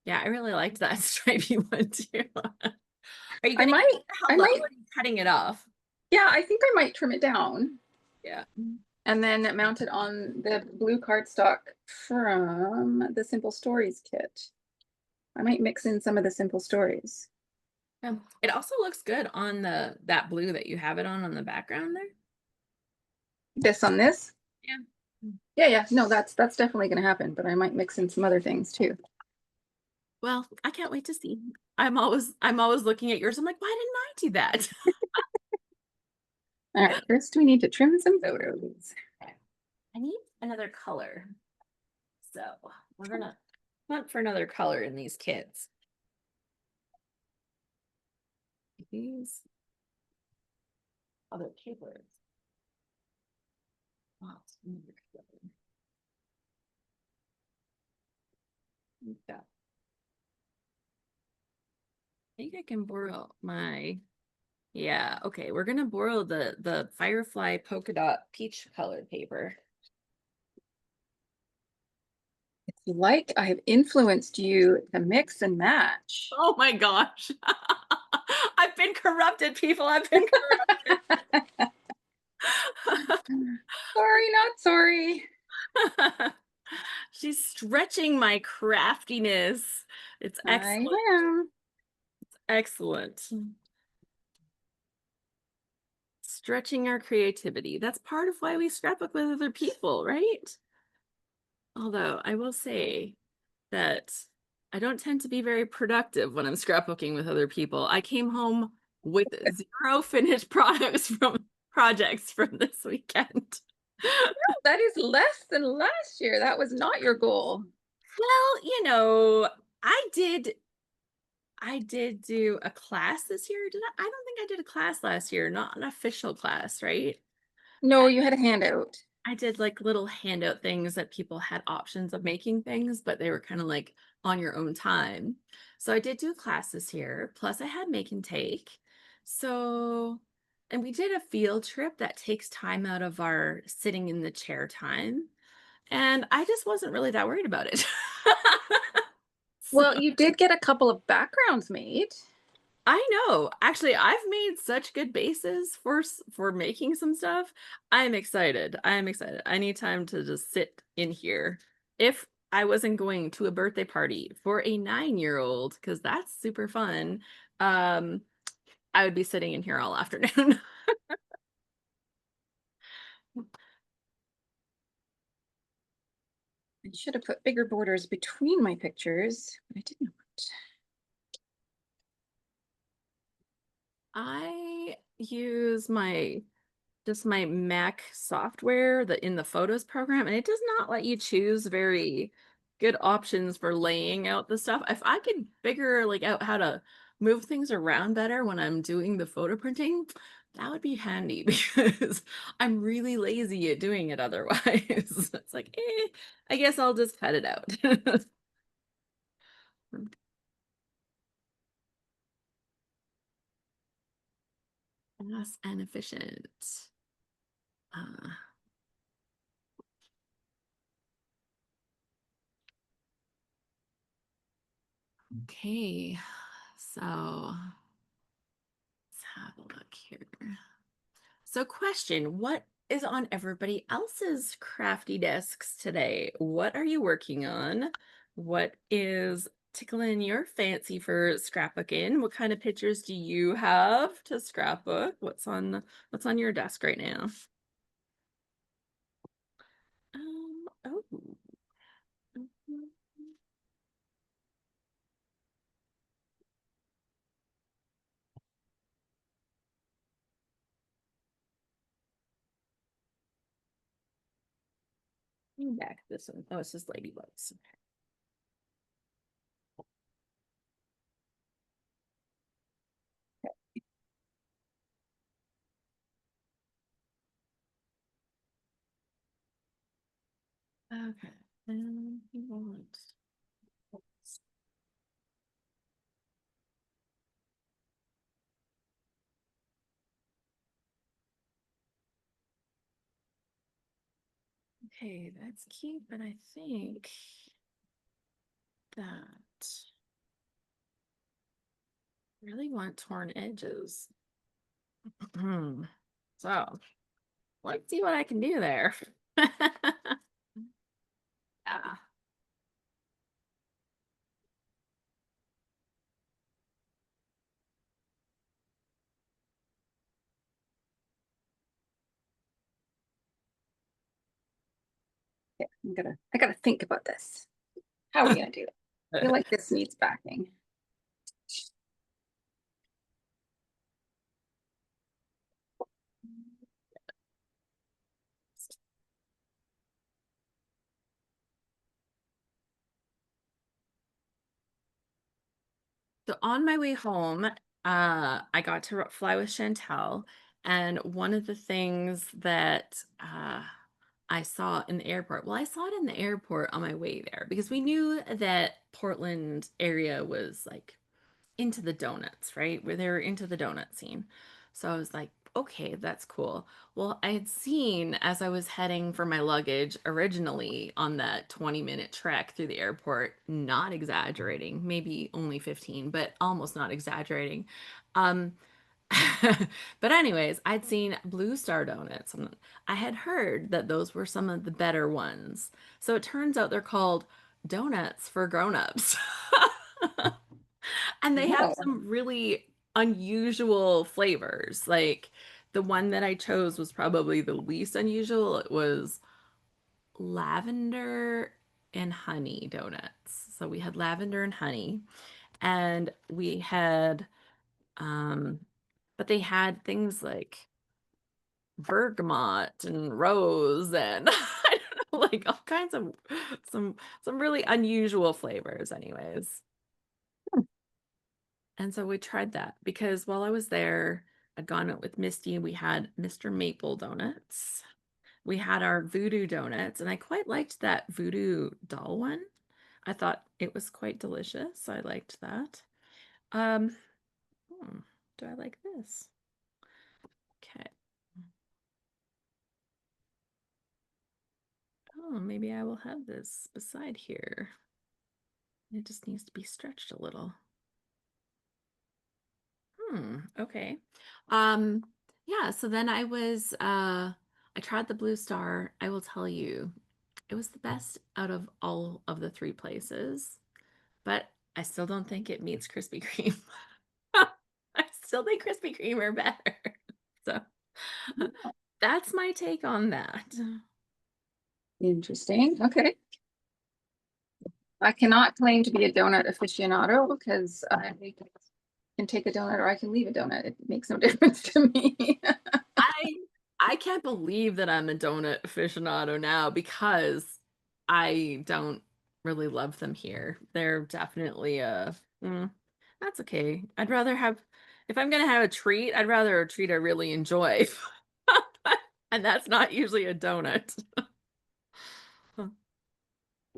Yeah, I really liked that stripy one too. Are you I gonna might, how low are you cutting it off? yeah, I think I might trim it down Yeah. and then mount it on the blue cardstock from the Simple Stories kit. I might mix in some of the Simple Stories. It also looks good on that blue that you have it on the background there. This on this? Yeah. Yeah. No, that's definitely gonna happen, but I might mix in some other things too. Well, I can't wait to see. I'm always looking at yours. I'm like, why didn't I do that? All right, first we need to trim some photos. I need another color. So we're gonna hunt for another color in these kits. These other papers. Wow, yeah. I think I can borrow my, yeah, okay. We're gonna borrow the Firefly polka dot peach colored paper. If you like, I have influenced you to mix and match. Oh my gosh. I've been corrupted, people. I've been corrupted. Sorry, not sorry. She's stretching my craftiness. It's I excellent. am. Excellent. Stretching our creativity. That's part of why we scrapbook with other people, right? Although I will say that I don't tend to be very productive when I'm scrapbooking with other people. I came home with 0 finished projects from this weekend. That is less than last year. That was not your goal. Well, you know, I did do a class this year. Did I? I don't think I did a class last year, not an official class, right? No, you had a handout. I did like little handout things that people had options of making things, but they were kind of like on your own time. So I did do a class this year, plus I had make and take. So, and we did a field trip that takes time out of our sitting in the chair time. And I just wasn't really that worried about it. So, Well, you did get a couple of backgrounds made. I know. Actually, I've made such good bases for making some stuff. I'm excited. I'm excited. I need time to just sit in here. If I wasn't going to a birthday party for a 9-year-old, because that's super fun, I would be sitting in here all afternoon. I should have put bigger borders between my pictures, but I did not. I use my just my Mac software that in the Photos program, and it does not let you choose very good options for laying out the stuff. If I could figure like out how to move things around better when I'm doing the photo printing, that would be handy because I'm really lazy at doing it otherwise. It's like, I guess I'll just cut it out. Fast and efficient. Uh, okay, so let's have a look here. So, question, what is on everybody else's crafty desks today? What are you working on? What is tickling your fancy for scrapbooking? What kind of pictures do you have to scrapbook? What's on your desk right now? Oh. Mhm. Back this one. Oh, it's just ladybugs. Okay. And we want. Okay, that's cute, but I think that I really want torn edges. So let's see what I can do there. Yeah. Yeah, I gotta think about this. How are we gonna do it? I feel like this needs backing. So on my way home, I got to fly with Chantel, and one of the things that I saw in the airport, well, I saw it in the airport on my way there because we knew that Portland area was like into the donuts, right? Where they were into the donut scene. So I was like, okay, that's cool. Well, I had seen as I was heading for my luggage originally on that 20-minute trek through the airport, not exaggerating, maybe only 15, but almost not exaggerating. Um, but anyways, I'd seen Blue Star Donuts and I had heard that those were some of the better ones. So it turns out they're called donuts for grown-ups. And they have Whoa. some really unusual flavors. Like the one that I chose was probably the least unusual. It was lavender and honey donuts. So we had lavender and honey, and we had, but they had things like bergamot and rose and I don't know, like all kinds of some really unusual flavors, anyways. And so we tried that because while I was there, I'd gone out with Misty. We had Mr. Maple donuts. We had our voodoo donuts, and I quite liked that voodoo doll one. I thought it was quite delicious. I liked that. Um, do I like this? Okay. Oh, maybe I will have this beside here. It just needs to be stretched a little. Okay. Yeah, so then I tried the Blue Star. I will tell you, it was the best out of all of the three places, but I still don't think it meets Krispy Kreme. I still think Krispy Kreme are better. So that's my take on that. Interesting. Okay. I cannot claim to be a donut aficionado because I can take a donut or I can leave a donut. It makes no difference to me. I I can't believe that I'm a donut aficionado now because I don't really love them here. They're definitely that's okay. I'd rather have if I'm gonna have a treat, I'd rather a treat I really enjoy. And that's not usually a donut.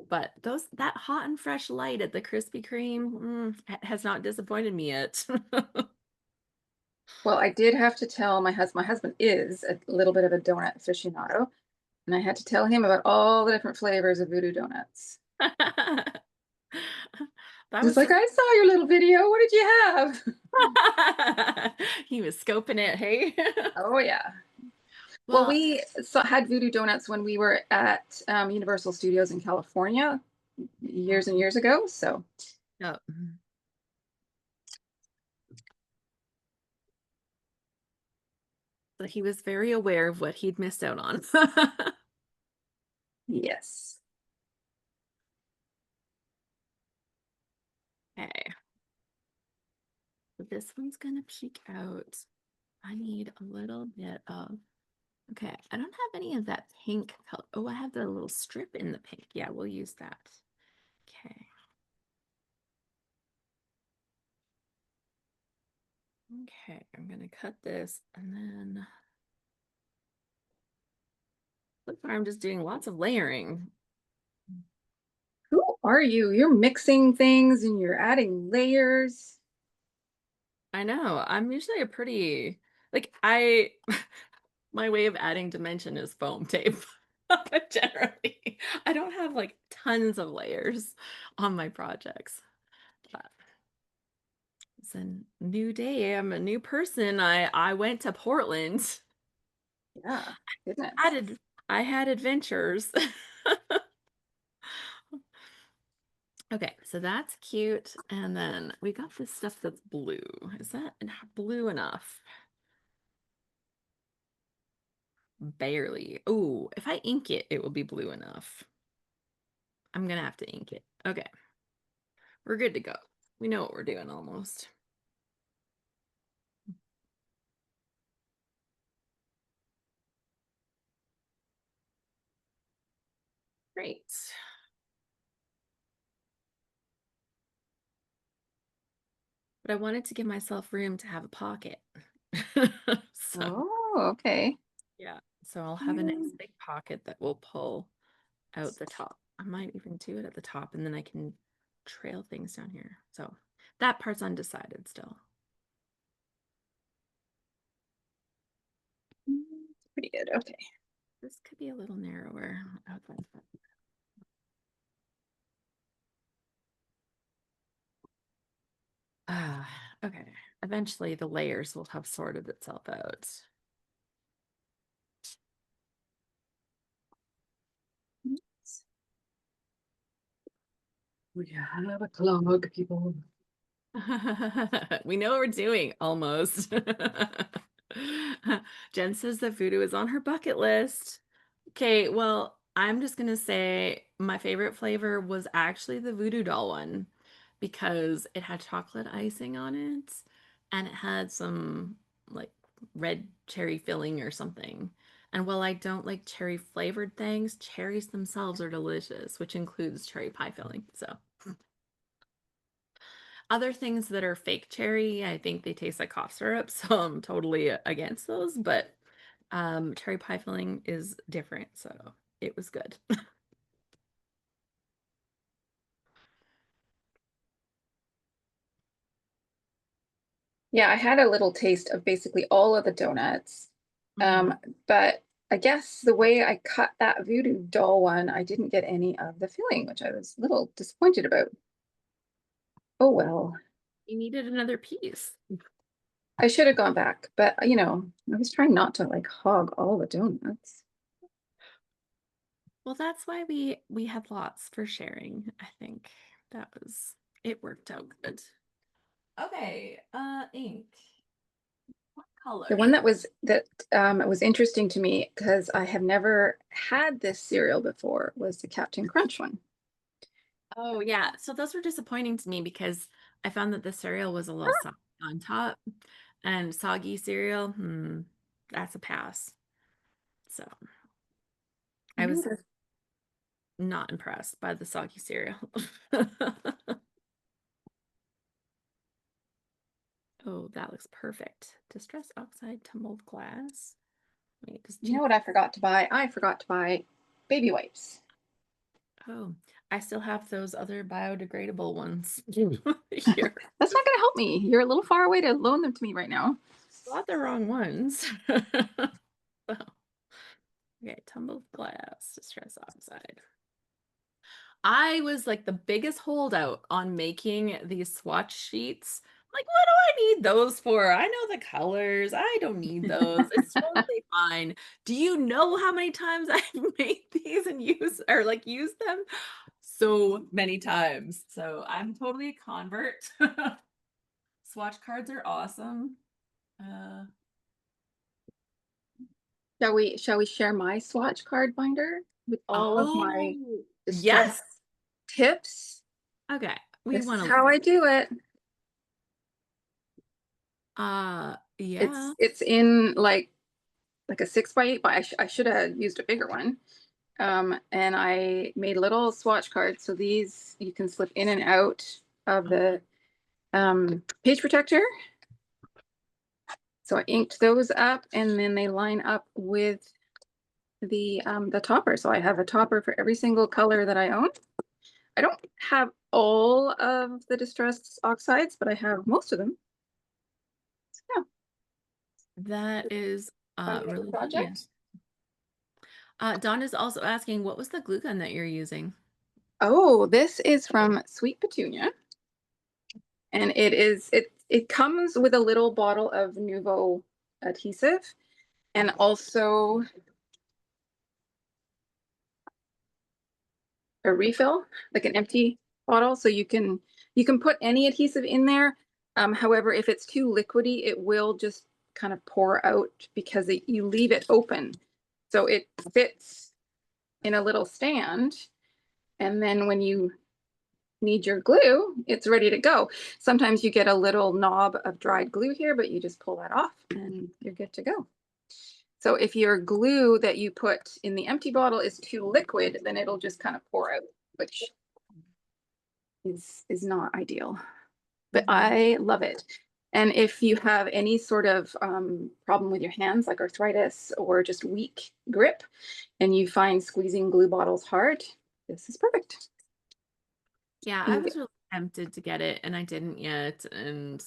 But that hot and fresh light at the Krispy Kreme has not disappointed me yet. Well, I did have to tell my husband. My husband is a little bit of a donut aficionado, and I had to tell him about all the different flavors of voodoo donuts. That He's was like, I saw your little video. What did you have? he was scoping it, hey? Oh yeah. Well, we had voodoo donuts when we were at Universal Studios in California years and years ago. So oh. So he was very aware of what he'd missed out on. yes. Okay. So this one's gonna peek out. I need a little bit of, okay, I don't have any of that pink color. Oh, I have the little strip in the pink. Yeah, we'll use that. Okay. Okay, I'm gonna cut this and then look, I'm just doing lots of layering. Who are you? You're mixing things and you're adding layers. I know. I'm usually a pretty like my way of adding dimension is foam tape. Generally, I don't have like tons of layers on my projects. But it's a new day. I'm a new person. I went to Portland. Yeah, goodness. I had adventures. Okay, so that's cute. And then we got this stuff that's blue. Is that blue enough? Barely. Oh, if I ink it, it will be blue enough. I'm gonna have to ink it. Okay. We're good to go. We know what we're doing almost. Great. But I wanted to give myself room to have a pocket. So, Oh, okay. yeah. So I'll have a nice big pocket that will pull out the top. I might even do it at the top and then I can trail things down here. So that part's undecided still. Pretty good. Okay. This could be a little narrower. Okay. Eventually the layers will have sorted itself out. We have a clog, people. We know what we're doing almost. Jen says that voodoo is on her bucket list. Okay, well, I'm just gonna say my favorite flavor was actually the Voodoo Doll one because it had chocolate icing on it and it had some like red cherry filling or something. And while I don't like cherry flavored things, cherries themselves are delicious, which includes cherry pie filling. So other things that are fake cherry, I think they taste like cough syrup, so I'm totally against those, but cherry pie filling is different, so it was good. Yeah, I had a little taste of basically all of the donuts. But I guess the way I cut that voodoo doll one, I didn't get any of the filling, which I was a little disappointed about. Oh well, You needed another piece. I should have gone back, but you know, I was trying not to like hog all the donuts. Well, that's why we had lots for sharing. I think that was it worked out good. Okay, ink. What color? The one that was interesting to me because I have never had this cereal before was the Captain Crunch one. Oh yeah, so those were disappointing to me because I found that the cereal was a little soft on top, and soggy cereal, that's a pass. So I was not impressed by the soggy cereal. Oh, that looks perfect. Distress oxide tumbled glass. Wait, does You know what I forgot to buy? I forgot to buy baby wipes. Oh, I still have those other biodegradable ones That's here. not going to help me. You're a little far away to loan them to me right now. Bought the wrong ones. Oh. Okay, tumbled glass, distress oxide. I was like the biggest holdout on making these swatch sheets. Like, what do I need those for? I know the colors. I don't need those. It's totally fine. Do you know how many times I've made these and used them? So many times. So I'm totally a convert. Swatch cards are awesome. Shall we share my swatch card binder with all of my distress yes. tips? Okay. We This is want to how I do it. yeah. It's in like a 6x8, but I should have used a bigger one. And I made little swatch cards. So these you can slip in and out of the page protector. So I inked those up and then they line up with the topper. So I have a topper for every single color that I own. I don't have all of the distress oxides, but I have most of them. So, yeah. That is Fun little really project. genius. Dawn is also asking, what was the glue gun that you're using? Oh, this is from Sweet Petunia. And it comes with a little bottle of Nuvo adhesive and also a refill, like an empty bottle. So you can put any adhesive in there. However, if it's too liquidy, it will just kind of pour out because you leave it open. So it fits in a little stand. And then when you need your glue, it's ready to go. Sometimes you get a little knob of dried glue here, but you just pull that off and you're good to go. So if your glue that you put in the empty bottle is too liquid, then it'll just kind of pour out, which is not ideal. But I love it. And if you have any sort of problem with your hands, like arthritis or just weak grip, and you find squeezing glue bottles hard, this is perfect. Yeah, I was really tempted to get it and I didn't yet. And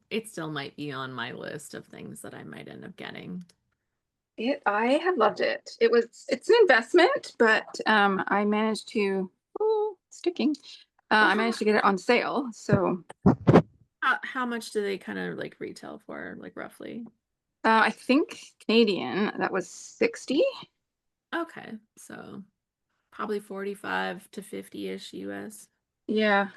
it still might be on my list of things that I might end up getting. I have loved it. It's an investment, but I managed to sticking. I managed to get it on sale. So How much do they kind of like retail for, like roughly? I think Canadian, that was 60. Okay, so probably 45 to 50-ish US. Yeah.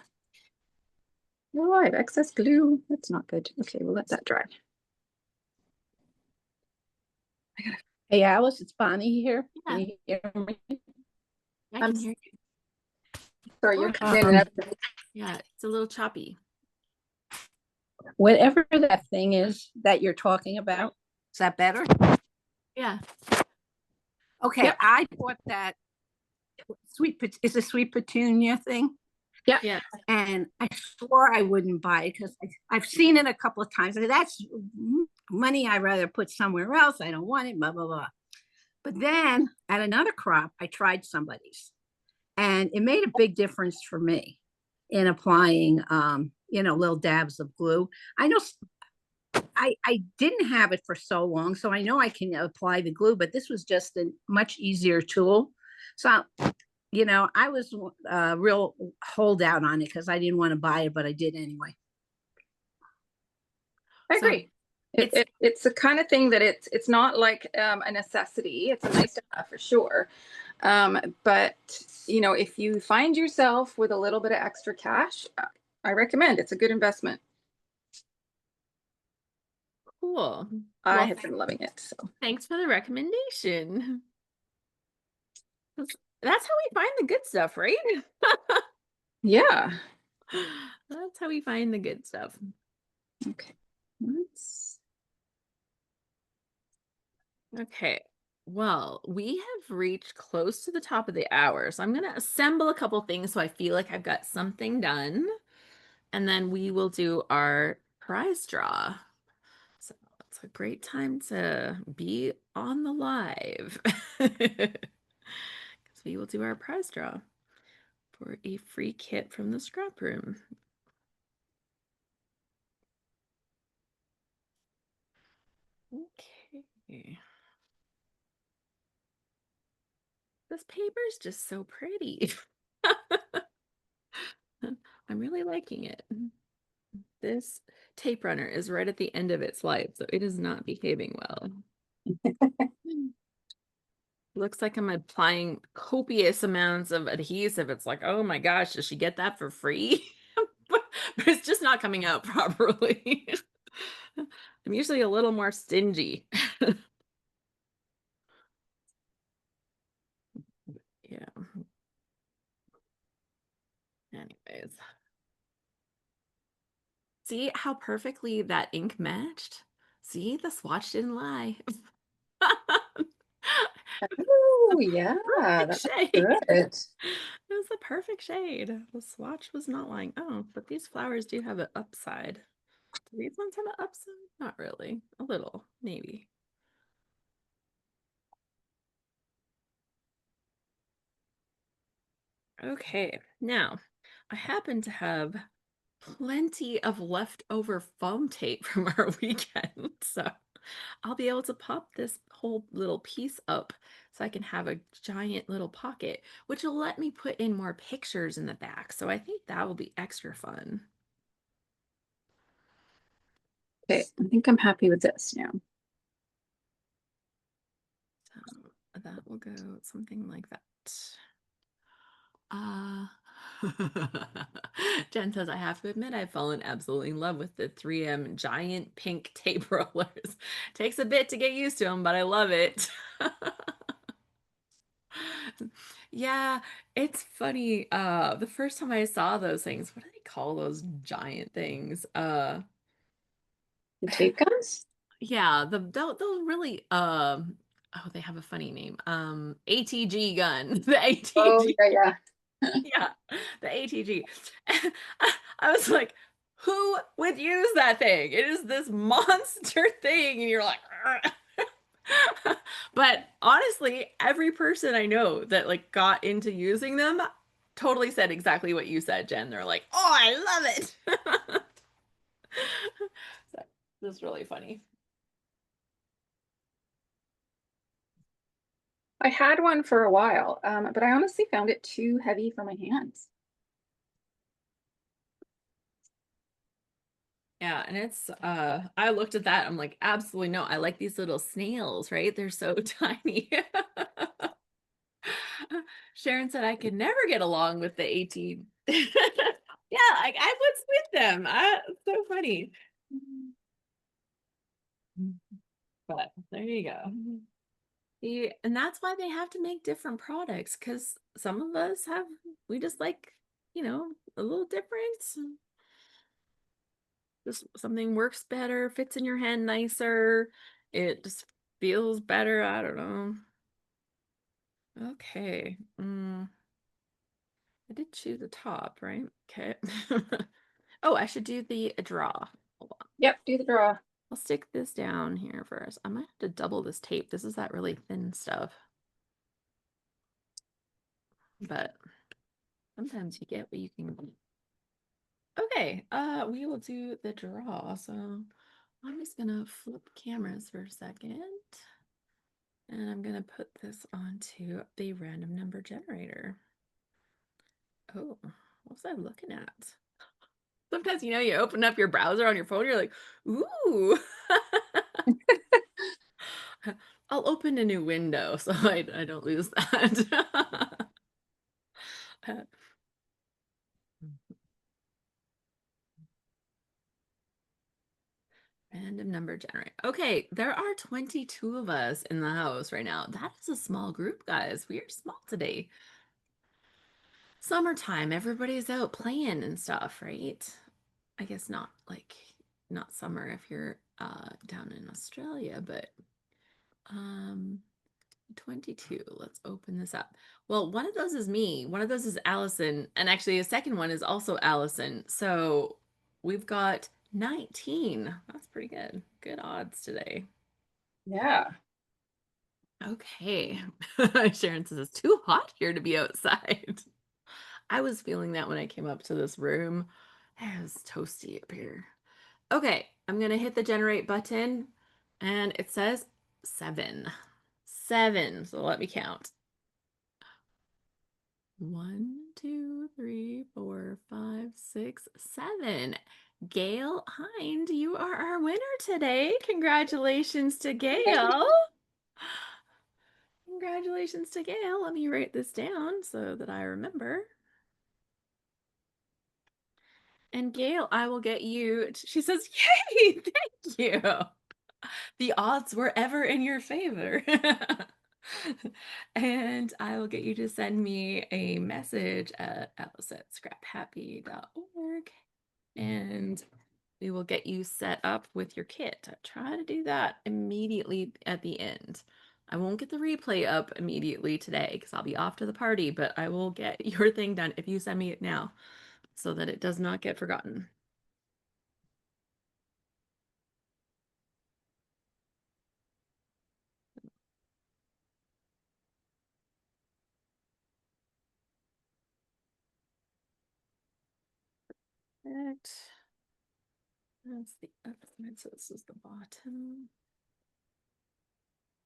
Oh, I have excess glue. That's not good. Okay, we'll let that dry. I gotta Hey Alice, it's Bonnie here. Yeah. Can you hear me? I I'm can hear you. Sorry, you're coming in and out. Yeah, it's a little choppy. Whatever that thing is that you're talking about, is that better? Yeah. Okay, Yep. I bought that it's a sweet petunia thing, Yeah. and I swore I wouldn't buy it because I've seen it a couple of times. I said, that's money I'd rather put somewhere else. I don't want it, blah, blah, blah. But then at another crop, I tried somebody's, and it made a big difference for me in applying, little dabs of glue. I know I didn't have it for so long, so I know I can apply the glue, but this was just a much easier tool. So, I was real holdout on it because I didn't want to buy it, but I did anyway. I So agree. It's the kind of thing that it's not like a necessity. It's a nice to have for sure. But if you find yourself with a little bit of extra cash, I recommend it's a good investment. Cool. I Well, have been loving it. So thanks for the recommendation. That's how we find the good stuff, right? yeah. That's how we find the good stuff. Okay. Let's... Okay. Well, we have reached close to the top of the hour. So I'm going to assemble a couple things so I feel like I've got something done. And then we will do our prize draw. So it's a great time to be on the live. Because we will do our prize draw for a free kit from the scrap room. Okay. This paper is just so pretty. I'm really liking it. This tape runner is right at the end of its life, so it is not behaving well. Looks like I'm applying copious amounts of adhesive. It's like, oh my gosh, does she get that for free? But it's just not coming out properly. I'm usually a little more stingy. Yeah. Anyways. See how perfectly that ink matched? See, the swatch didn't lie. Oh yeah, Perfect that's shade. good. It was the perfect shade. The swatch was not lying. Oh, but these flowers do have an upside. Do these ones have an upside? Not really. A little, maybe. Okay, now I happen to have plenty of leftover foam tape from our weekend, so I'll be able to pop this whole little piece up so I can have a giant little pocket, which will let me put in more pictures in the back. So I think that will be extra fun. Okay, I think I'm happy with this now. So that will go something like that. Jen says, I have to admit, I've fallen absolutely in love with the 3M giant pink tape rollers. Takes a bit to get used to them, but I love it. Yeah, it's funny. The first time I saw those things, what do they call those giant things? The tape guns? Yeah, those really oh, they have a funny name. ATG gun. The ATG. Oh yeah. Yeah, the ATG. I was like, who would use that thing? It is this monster thing, and you're like, but honestly, every person I know that like got into using them totally said exactly what you said, Jen. They're like, oh, I love it. So, this is really funny. I had one for a while, but I honestly found it too heavy for my hands. Yeah, and it's I looked at that, I'm like, absolutely no. I like these little snails, right? They're so tiny. Sharon said I could never get along with the 18. Yeah, like I was with them. It's so funny. But there you go. And that's why they have to make different products, because some of us we just like, a little different. Just something works better, fits in your hand nicer. It just feels better. I don't know. Okay. I did choose the top, right? Okay. Oh, I should do the draw. Hold on. Yep, do the draw. I'll stick this down here first. I might have to double this tape. This is that really thin stuff. But sometimes you get what you can get. Okay, we will do the draw. So I'm just gonna flip cameras for a second. And I'm gonna put this onto the random number generator. Oh, what was I looking at? Sometimes, you open up your browser on your phone, you're like, ooh. I'll open a new window so I don't lose that. Random number generator. Okay, there are 22 of us in the house right now. That is a small group, guys. We are small today. Summertime, everybody's out playing and stuff, right? I guess not summer if you're down in Australia, but 22. Let's open this up. Well, one of those is me, one of those is Allison, and actually a second one is also Allison. So we've got 19. That's pretty good. Good odds today. Yeah. Okay. Sharon says it's too hot here to be outside. I was feeling that when I came up to this room. It was toasty up here. Okay, I'm going to hit the generate button and it says 7. 7. So let me count. 1, 2, 3, 4, 5, 6, 7. Gail Hind, you are our winner today. Congratulations to Gail. Congratulations to Gail. Let me write this down so that I remember. And Gail, I will get you. She says, yay, thank you. The odds were ever in your favor. And I will get you to send me a message at alice@scraphappy.org and we will get you set up with your kit. Try to do that immediately at the end. I won't get the replay up immediately today because I'll be off to the party, but I will get your thing done if you send me it now so that it does not get forgotten. Perfect. That's the upside, so this is the bottom.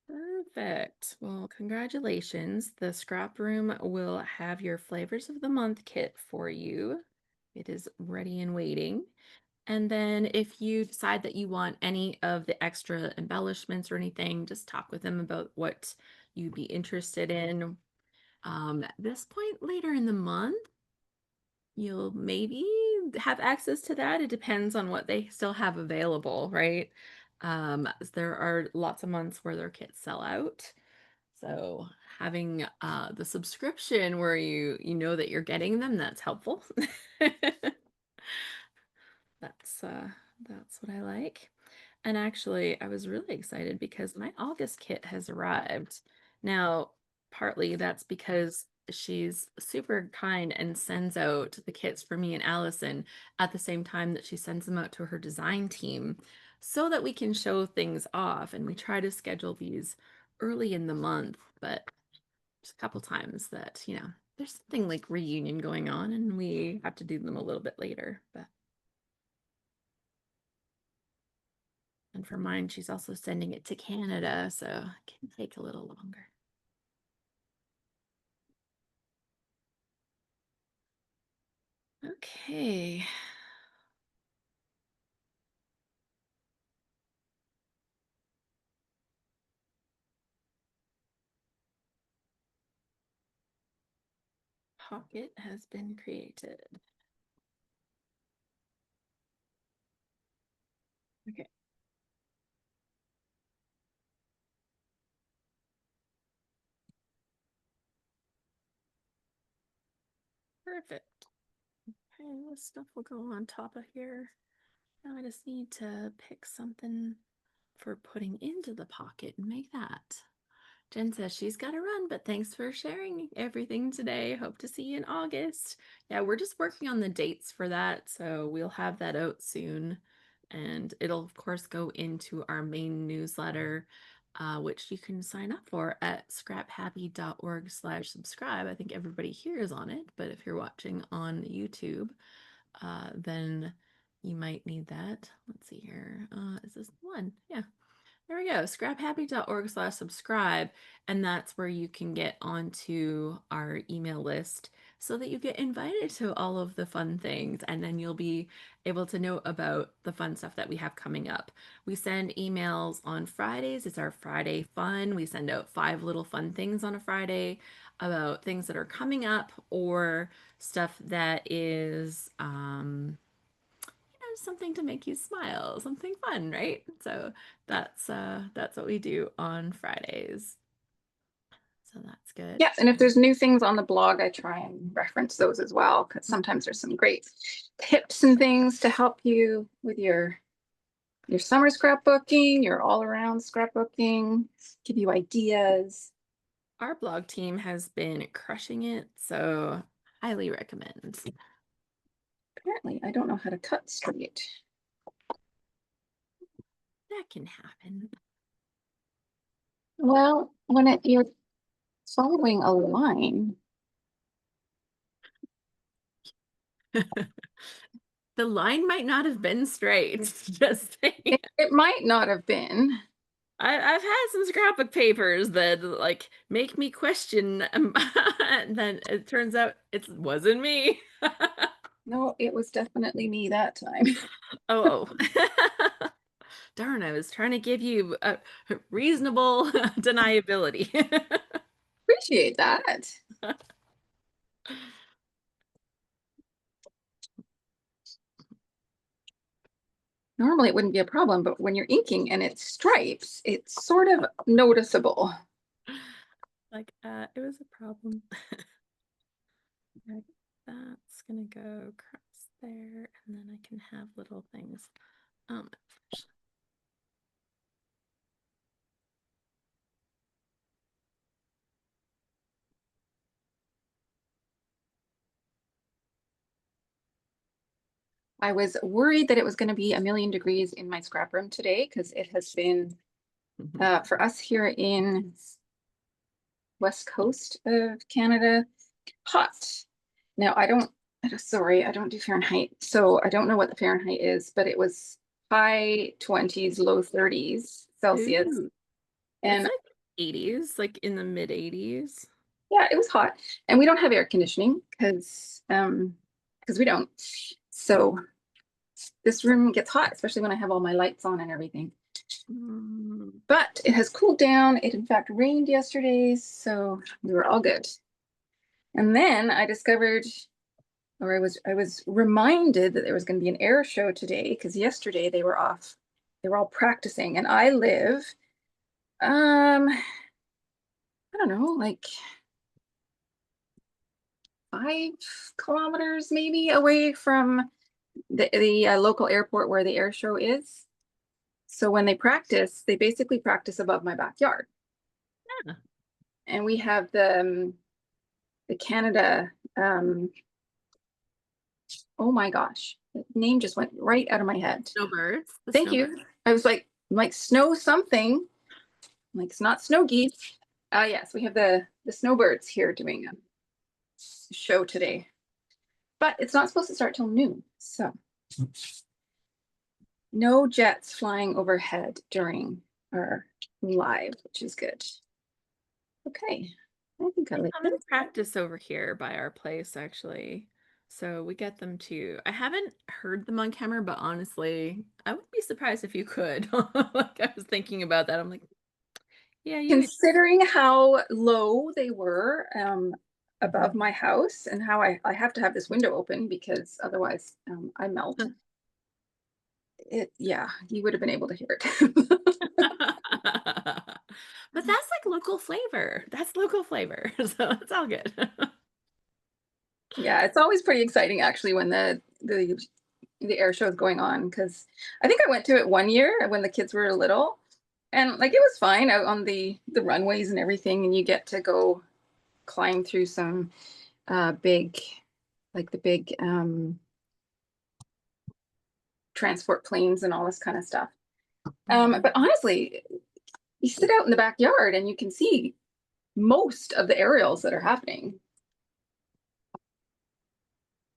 Perfect. Well, congratulations. The Scrap Room will have your Flavors of the Month kit for you. It is ready and waiting. And then if you decide that you want any of the extra embellishments or anything, just talk with them about what you'd be interested in. At this point later in the month, you'll maybe have access to that. It depends on what they still have available, right? There are lots of months where their kits sell out. So having the subscription where you know that you're getting them, that's helpful. That's what I like. And actually, I was really excited because my August kit has arrived. Now, partly that's because she's super kind and sends out the kits for me and Allison at the same time that she sends them out to her design team so that we can show things off. And we try to schedule these early in the month, but there's a couple times that, there's something like reunion going on and we have to do them a little bit later, but. And for mine, she's also sending it to Canada, so it can take a little longer. Okay. Pocket has been created. Okay. Perfect. Okay, this stuff will go on top of here. Now I just need to pick something for putting into the pocket and make that. Jen says she's got to run, but thanks for sharing everything today. Hope to see you in August. Yeah, we're just working on the dates for that, so we'll have that out soon. And it'll, of course, go into our main newsletter, which you can sign up for at scraphappy.org/subscribe. I think everybody here is on it, but if you're watching on YouTube, then you might need that. Let's see here. Is this one? Yeah. There we go, scraphappy.org/subscribe, and that's where you can get onto our email list so that you get invited to all of the fun things, and then you'll be able to know about the fun stuff that we have coming up. We send emails on Fridays. It's our Friday fun. We send out 5 little fun things on a Friday about things that are coming up or stuff that is something to make you smile, something fun, right? So that's what we do on Fridays. So that's good. Yeah, and if there's new things on the blog, I try and reference those as well, because sometimes there's some great tips and things to help you with your summer scrapbooking, your all-around scrapbooking, give you ideas. Our blog team has been crushing it, so highly recommend. Apparently, I don't know how to cut straight. That can happen. Well, you're following a line. The line might not have been straight. Just saying. It might not have been. I've had some scrapbook papers that like make me question, and then it turns out it wasn't me. No, it was definitely me that time. Oh. Darn, I was trying to give you a reasonable deniability. Appreciate that. Normally it wouldn't be a problem, but when you're inking and it's stripes, it's sort of noticeable. Like, it was a problem. Right, that's gonna go across there, and then I can have little things. I was worried that it was going to be a million degrees in my scrap room today because it has been for us here in west coast of Canada hot. Now I don't do Fahrenheit, so I don't know what the Fahrenheit is, but it was high 20s, low 30s Celsius. Ooh, and it's like 80s, like in the mid 80s. yeah, it was hot, and we don't have air conditioning because we don't. So this room gets hot, especially when I have all my lights on and everything. But it has cooled down. It in fact rained yesterday, so we were all good. And then I discovered, or I was reminded that there was going to be an air show today because yesterday they were off. They were all practicing, and I live, I don't know, like 5 kilometers maybe away from the local airport where the air show is. So when they practice, they basically practice above my backyard. Yeah. And we have the Canada, oh my gosh, the name just went right out of my head. Snowbirds. Thank you. I was like snow something. Like it's not snow geese. Yes, we have the snowbirds here doing a show today. But it's not supposed to start till noon. So no jets flying overhead during our live, which is good. Okay. I think I like come and this. practice over here by our place, actually. So we get them too. I haven't heard them on camera, but honestly, I wouldn't be surprised if you could. Like I was thinking about that. I'm like, yeah, you would. Considering how low they were above my house and how I have to have this window open because otherwise I melt. Yeah, you would have been able to hear it. But that's like local flavor. That's local flavor. So it's all good. Yeah, it's always pretty exciting actually when the air show is going on, because I think I went to it one year when the kids were little, and like it was fine out on the runways and everything, and you get to go climb through some big, like the big transport planes and all this kind of stuff. But honestly, you sit out in the backyard and you can see most of the aerials that are happening.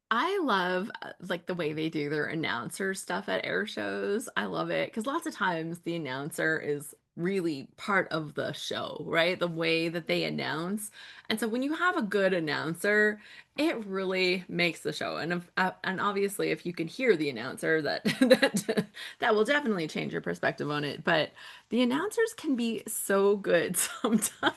I love like the way they do their announcer stuff at air shows. I love it because lots of times the announcer is really part of the show, right? The way that they announce. And so when you have a good announcer, it really makes the show. And obviously if you can hear the announcer, that that will definitely change your perspective on it. But the announcers can be so good sometimes.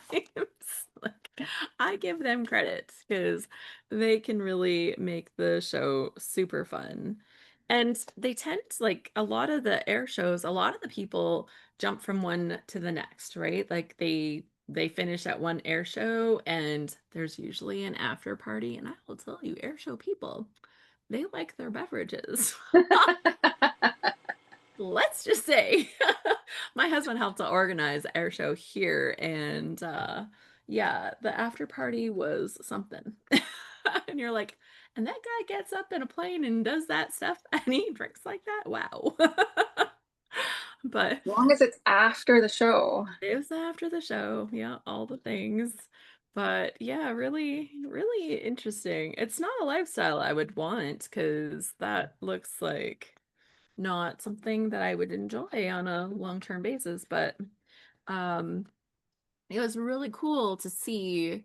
Like I give them credit because they can really make the show super fun. And they tend to, like a lot of the air shows, a lot of the people jump from one to the next, right? Like they finish at one air show and there's usually an after party. And I will tell you, air show people, they like their beverages. Let's just say my husband helped to organize the air show here and yeah, the after party was something. And you're like, and that guy gets up in a plane and does that stuff and he drinks like that? Wow. But As long as it's after the show. it was after the show. Yeah, all the things. But yeah, really, really interesting. It's not a lifestyle I would want because that looks like not something that I would enjoy on a long-term basis, but um it was really cool to see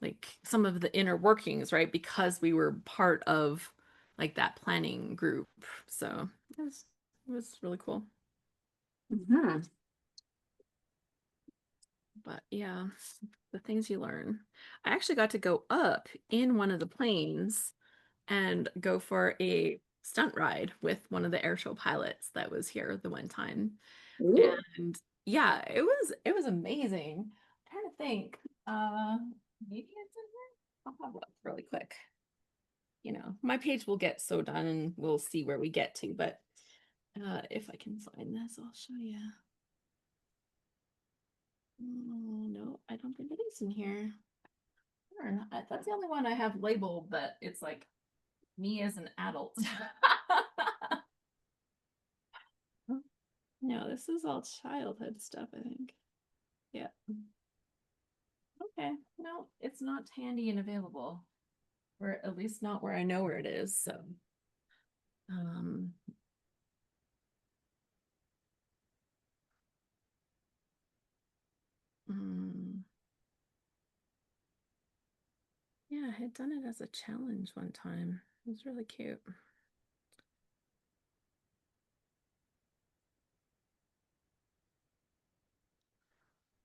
like some of the inner workings, right? Because we were part of like that planning group. So it was really cool. Mhm. But yeah, the things you learn. I actually got to go up in one of the planes and go for a stunt ride with one of the airshow pilots that was here the one time. Ooh. And yeah, it was amazing. I'm trying to think. Maybe it's in here. I'll have a look really quick. You know, my page will get so done and we'll see where we get to, but if I can find this, I'll show you. Oh, no, I don't think it is in here. Darn, that's the only one I have labeled that it's like me as an adult. No, this is all childhood stuff, I think. Yeah. Okay. No, it's not handy and available. Or at least not where I know where it is. So um mm, yeah, I had done it as a challenge one time. It was really cute.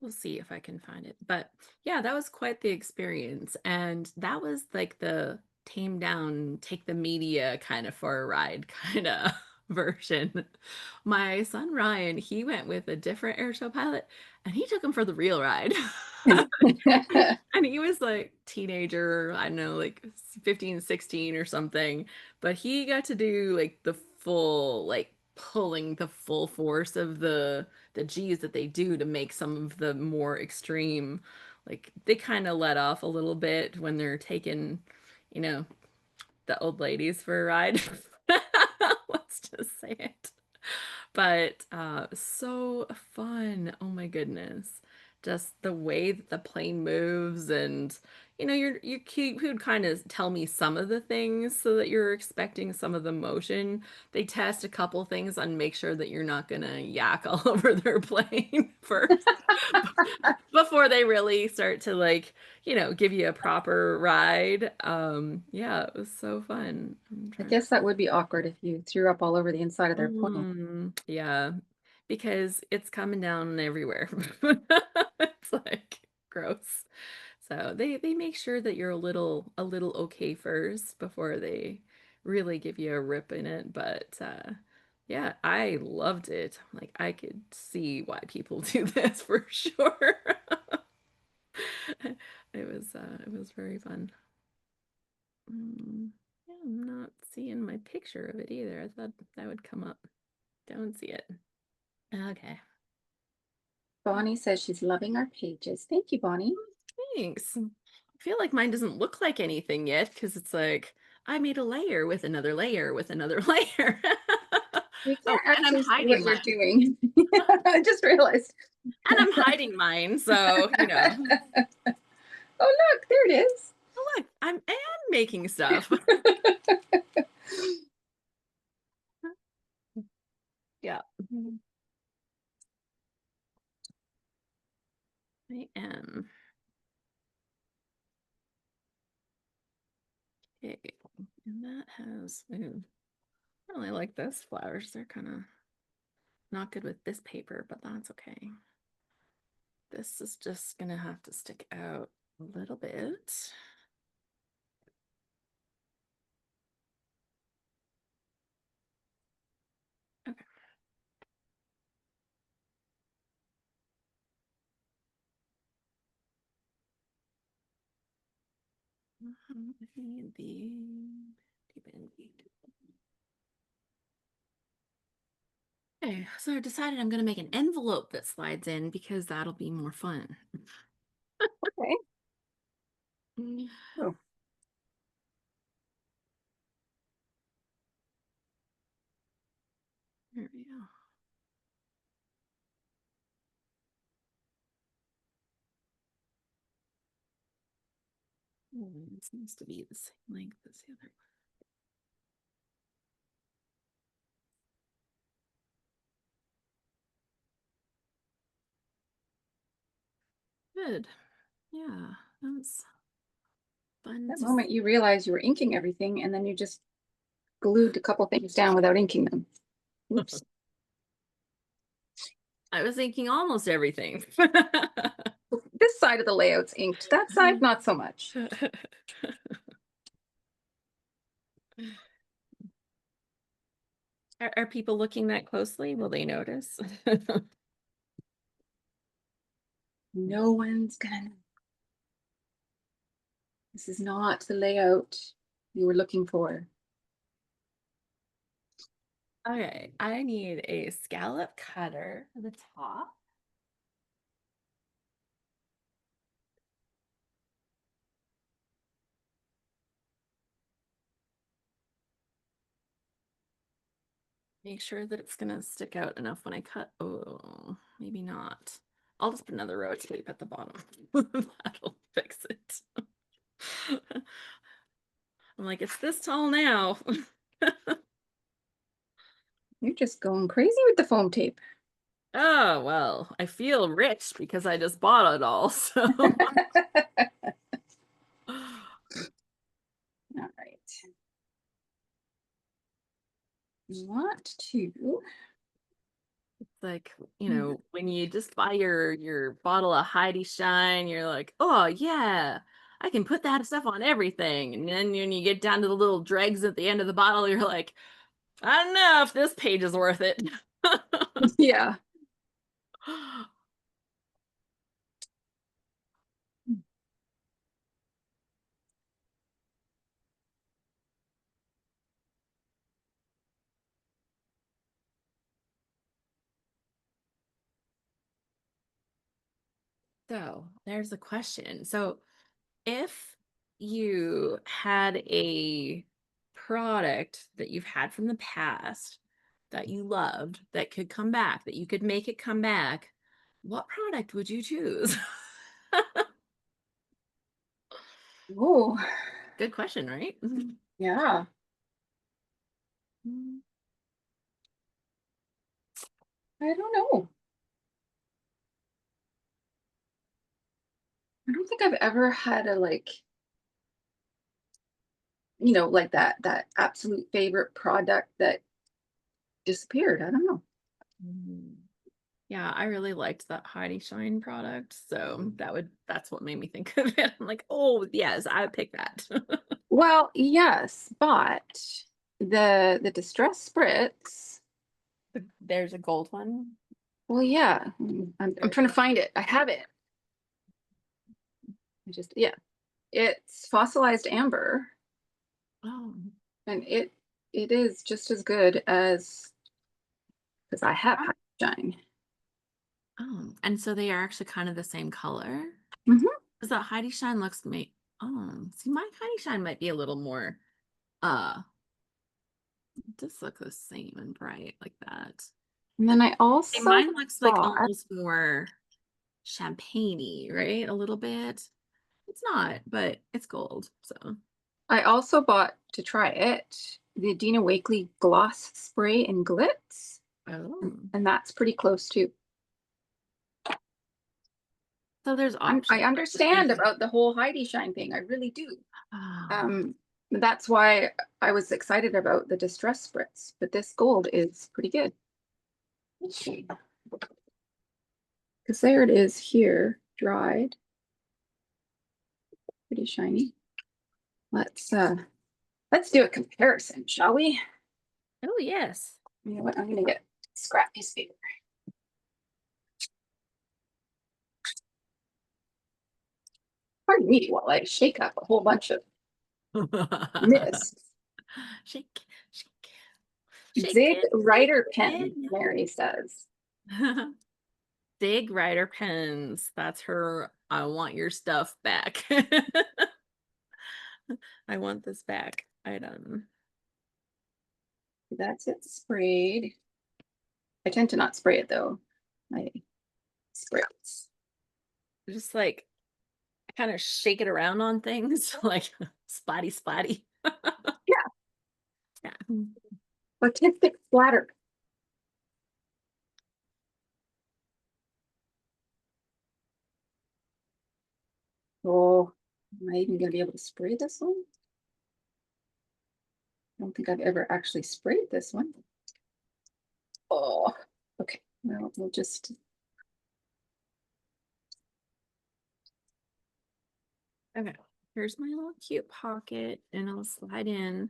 We'll see if I can find it. But yeah, that was quite the experience. And that was like the tame down, take the media kind of for a ride kind of version. My son Ryan, he went with a different airshow pilot and he took him for the real ride. And he was like teenager, I don't know, like 15, 16 or something. But he got to do like the full, like pulling the full force of the G's that they do to make some of the more extreme, like they kind of let off a little bit when they're taking, you know, the old ladies for a ride. Let's just say it. But so fun. Oh my goodness. Just the way that the plane moves and you know, you would kind of tell me some of the things so that you're expecting some of the motion. They test a couple things and make sure that you're not gonna yak all over their plane first before they really start to like, you know, give you a proper ride. Yeah, it was so fun. I'm I trying. guess that would be awkward if you threw up all over the inside of their plane. Yeah, because it's coming down everywhere. It's like gross. So they make sure that you're a little okay first before they really give you a rip in it. But yeah, I loved it. Like I could see why people do this for sure. It was very fun. Yeah, I'm not seeing my picture of it either. I thought that would come up. Don't see it. Okay. Bonnie says she's loving our pages. Thank you, Bonnie. Thanks. I feel like mine doesn't look like anything yet because it's like I made a layer with another layer with another layer. We Oh, can't and I'm actually see what hiding you're mine. doing. I just realized. And I'm hiding mine, so you know. Oh, look, there it is. Oh, look, I am making stuff. Yeah. I am. Okay. And that has, ooh, I really like those flowers. They're kind of not good with this paper, but that's okay. This is just gonna have to stick out a little bit. Okay. I need okay, so I decided I'm gonna make an envelope that slides in because that'll be more fun. Okay. Mm. Oh. There we go. This needs to be the same length as the other one. Good. Yeah, that's fun That to moment see. you realized you were inking everything and then you just glued a couple things down without inking them. Oops. I was thinking almost everything. This side of the layout's inked. That side, not so much. Are people looking that closely? Will they notice? No one's gonna know. This is not the layout you were looking for. Okay, I need a scallop cutter for the top. Make sure that it's gonna stick out enough when I cut. Oh, maybe not. I'll just put another row of tape at the bottom. That'll fix it. I'm like, it's this tall now. You're just going crazy with the foam tape. Oh, well, I feel rich because I just bought it all, so. All right. You want to Like, you know, when you just buy your bottle of Heidi Shine, you're like, oh yeah, I can put that stuff on everything. And then when you get down to the little dregs at the end of the bottle, you're like, I don't know if this page is worth it. yeah. So there's a question. So if you had a product that you've had from the past that you loved that could come back, that you could make it come back, what product would you choose? Oh, Good question, right? yeah. I don't know. I don't think I've ever had a like, like that absolute favorite product that disappeared. I don't know. Yeah, I really liked that Heidi Shine product. So that's what made me think of it. I'm like, oh yes, I would pick that. Well, yes, but the distress spritz. There's a gold one. Well, yeah. I'm trying to find it. I have it. Yeah. It's fossilized amber. Oh, And it is just as good as, because I have high shine. oh, and so they are actually kind of the same color. Mhm. Because that Heidi Shine looks me. Oh, see, my Heidi Shine might be a little more. It does look the same and bright like that. And then I Hey, also mine looks like bought, almost more champagne-y, right? A little bit. It's not, but it's gold. So to try it, the Dina Wakley gloss spray in glitz, oh, and that's pretty close too. so there's I options. understand about the whole Heidi Shine thing. I really do. Oh, That's why I was excited about the Distress Spritz, but this gold is pretty good. Because there it is here, dried. Pretty shiny. Let's do a comparison, shall we? oh yes. You know what? I'm gonna get scrap piece of paper. Pardon me while I shake up a whole bunch of mist. Shake, shake, shake Zig it, Writer shake pen, it. Mary says. Big Rider pens. That's her. I want your stuff back. I want this back item. That's it sprayed. I tend to not spray it though. I spray it. Just like kind of shake it around on things, like spotty, spotty. Yeah. Yeah. Artistic splatter. Oh, am I even gonna be able to spray this one? I don't think I've ever actually sprayed this one. Oh, okay. Well, we'll just. Okay. Here's my little cute pocket, and I'll slide in,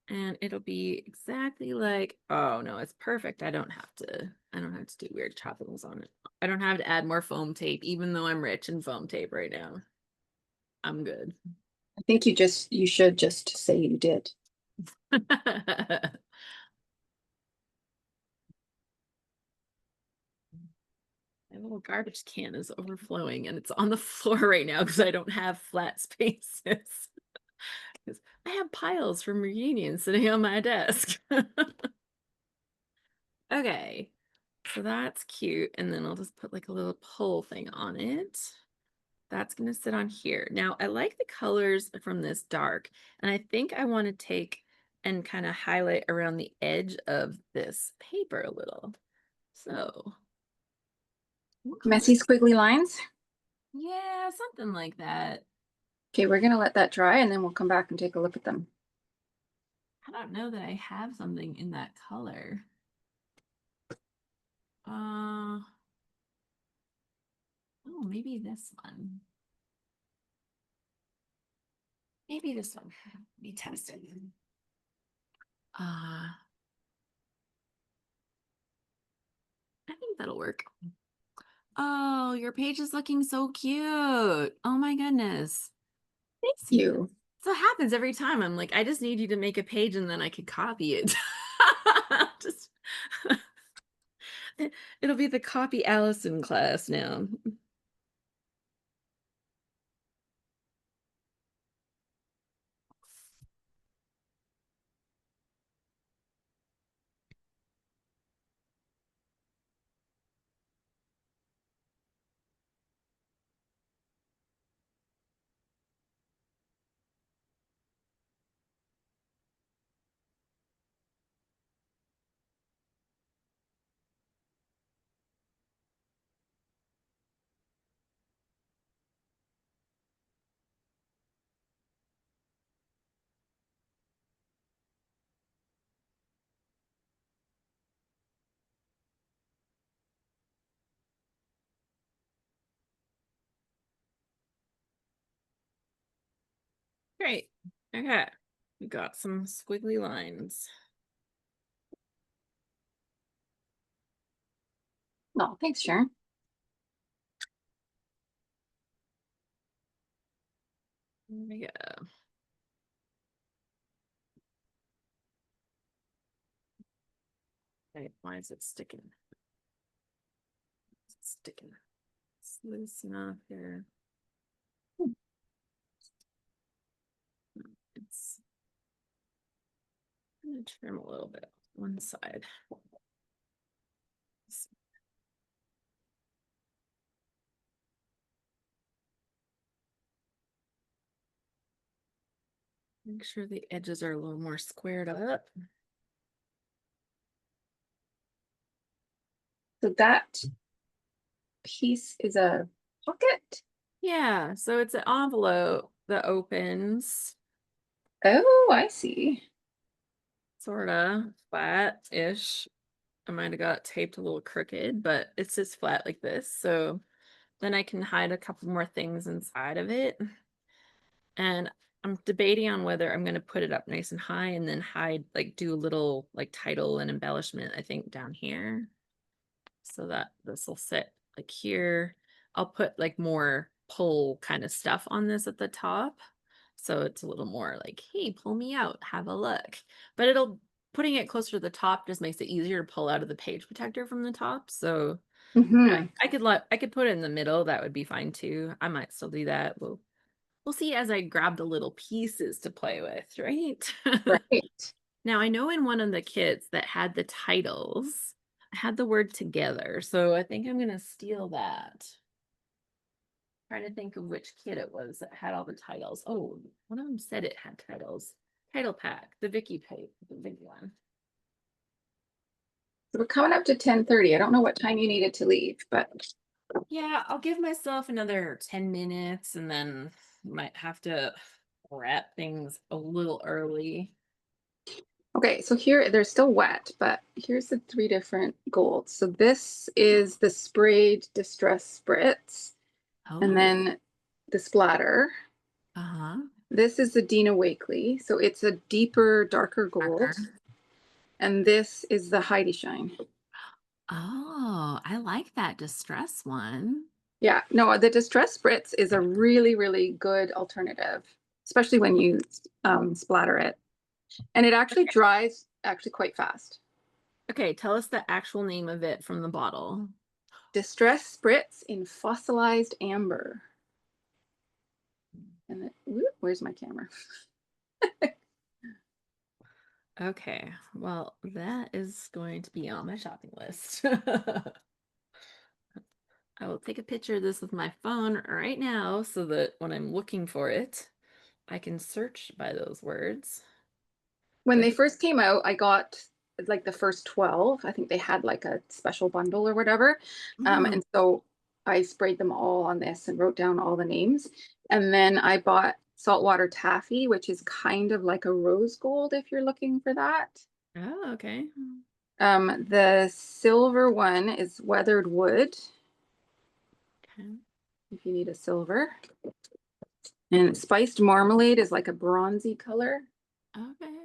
and it'll be exactly like. Oh no, it's perfect. I don't have to. I don't have to do weird choppings on it. I don't have to add more foam tape, even though I'm rich in foam tape right now. I'm good. I think you should just say you did. My little garbage can is overflowing and it's on the floor right now because I don't have flat spaces. Because I have piles from reunions sitting on my desk. Okay, so that's cute. And then I'll just put like a little pull thing on it. That's going to sit on here. Now, I like the colors from this dark, and I think I want to take and kind of highlight around the edge of this paper a little. So, what Messy color? squiggly lines. Yeah, something like that. Okay, we're gonna let that dry and then we'll come back and take a look at them. I don't know that I have something in that color. Oh, maybe this one. Maybe this one. Let me test it. I think that'll work. Oh, your page is looking so cute. Oh my goodness. Thank you. So it happens every time. I'm like, I just need you to make a page and then I could copy it. Just it'll be the copy Alison class now. Great. Okay. We got some squiggly lines. No, thanks, Sharon. There we go. Wait, why is it sticking? It's sticking. It's loose enough here. It's I'm gonna trim a little bit one side. Make sure the edges are a little more squared up. So that piece is a pocket. Yeah, so it's an envelope that opens Oh, I see. sort of flat-ish. I might have got taped a little crooked, but it's just flat like this. So then I can hide a couple more things inside of it. And I'm debating on whether I'm going to put it up nice and high and then hide, like do a little like title and embellishment, I think down here. So that this will sit like here. I'll put like more pull kind of stuff on this at the top. So it's a little more like, hey, pull me out, have a look. But putting it closer to the top just makes it easier to pull out of the page protector from the top. So Mhm. I could put it in the middle. That would be fine too. I might still do that. We'll see as I grab the little pieces to play with, right? Right. Now I know in one of the kits that had the titles, I had the word together. So I think I'm gonna steal that. Trying to think of which kit it was that had all the titles. Oh, one of them said it had titles. Title pack, the Vicky one. So we're coming up to 10:30. I don't know what time you needed to leave, but Yeah, I'll give myself another 10 minutes and then might have to wrap things a little early. okay, so here they're still wet, but here's the 3 different golds. So this is the sprayed distress spritz, and Oh, then the splatter. uh-huh. This is the Dina Wakley, so it's a deeper, darker gold. Darker. And this is the Heidi Shine. Oh, I like that distress one. Yeah, no, the distress spritz is a really, really good alternative, especially when you splatter it. And it actually dries actually quite fast. Okay, tell us the actual name of it from the bottle. Distress spritz in fossilized amber. And where's my camera? Okay, well, that is going to be on my shopping list. I will take a picture of this with my phone right now so that when I'm looking for it, I can search by those words. When they Okay. first came out, I got like the first 12. I think they had like a special bundle or whatever. And so I sprayed them all on this and wrote down all the names. And then I bought saltwater taffy, which is kind of like a rose gold if you're looking for that. Oh, okay. The silver one is weathered wood, Okay. if you need a silver. And spiced marmalade is like a bronzy color. Okay.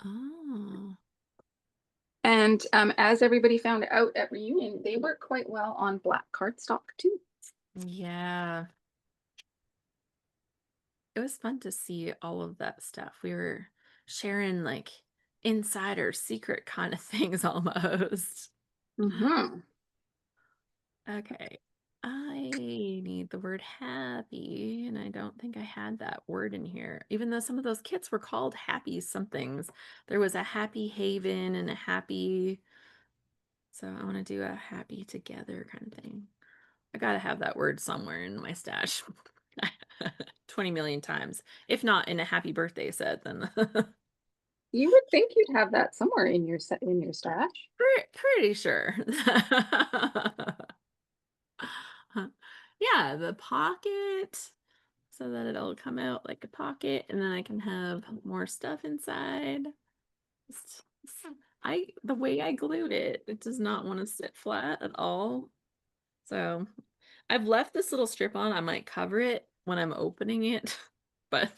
Oh. And as everybody found out at reunion, they work quite well on black cardstock too. Yeah. It was fun to see all of that stuff. We were sharing like insider secret kind of things almost. Mm-hmm. Okay. I need the word happy, and I don't think I had that word in here. Even though some of those kits were called happy somethings. There was a happy haven and a happy. So I want to do a happy together kind of thing. I gotta have that word somewhere in my stash. 20 million times. If not in a happy birthday set, then You would think you'd have that somewhere in your stash. pretty sure. Yeah, the pocket so that it'll come out like a pocket and then I can have more stuff inside. The way I glued it, it does not want to sit flat at all. So I've left this little strip on. I might cover it when I'm opening it, but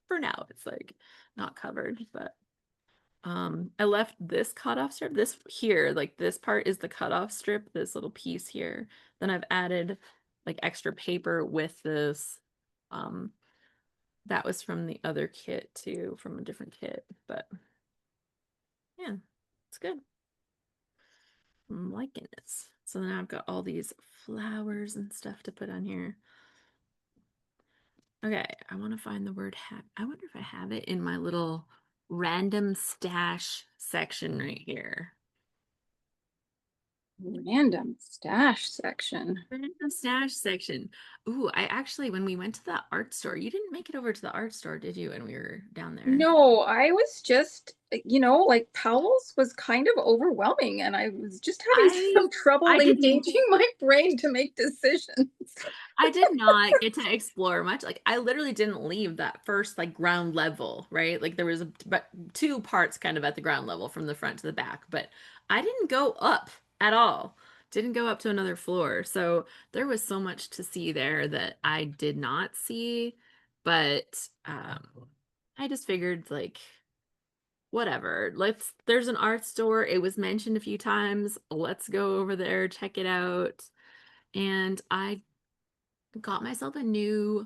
for now it's like not covered. But I left this cutoff strip. This here, like this part is the cutoff strip, this little piece here. Then I've added like extra paper with this. That was from the other kit too, from a different kit, but yeah, it's good. I'm liking it. So then I've got all these flowers and stuff to put on here. Okay, I want to find the word I wonder if I have it in my little random stash section right here. Random stash section. Random stash section. Ooh, I actually, when we went to the art store, you didn't make it over to the art store, did you, when we were down there? No, I was just, like Powell's was kind of overwhelming and I was just having some trouble I didn't. engaging my brain to make decisions. I did not get to explore much. Like I literally didn't leave that first like ground level, right? Like there was but two parts kind of at the ground level from the front to the back, but I didn't go up at all. Didn't go up to another floor. So there was so much to see there that I did not see, but I just figured like whatever. There's an art store. It was mentioned a few times. Let's go over there, check it out. And I got myself a new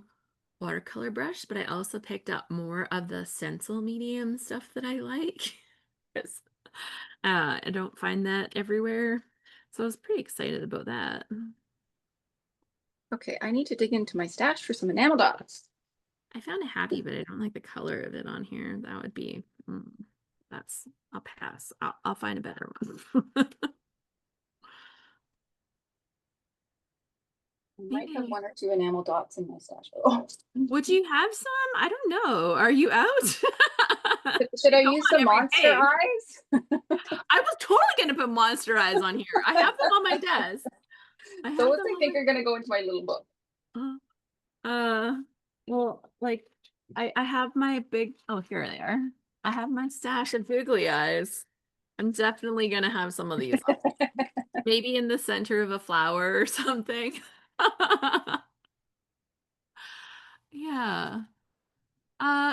watercolor brush, but I also picked up more of the stencil medium stuff that I like. 'Cause, I don't find that everywhere. So I was pretty excited about that. Okay, I need to dig into my stash for some enamel dots. I found a happy, but I don't like the color of it on here. That would be, I'll pass. I'll find a better one. I might have Maybe. one or two enamel dots in my stash. Oh. Would you have some? I don't know. Are you out? Should I Go use on the every monster page. eyes? I was totally gonna put monster eyes on here. I have them on my desk. I have Those them I on think are gonna go into my little book. well, like I have my big, oh, here they are. I have my stash of googly eyes. I'm definitely gonna have some of these. Maybe in the center of a flower or something. Yeah.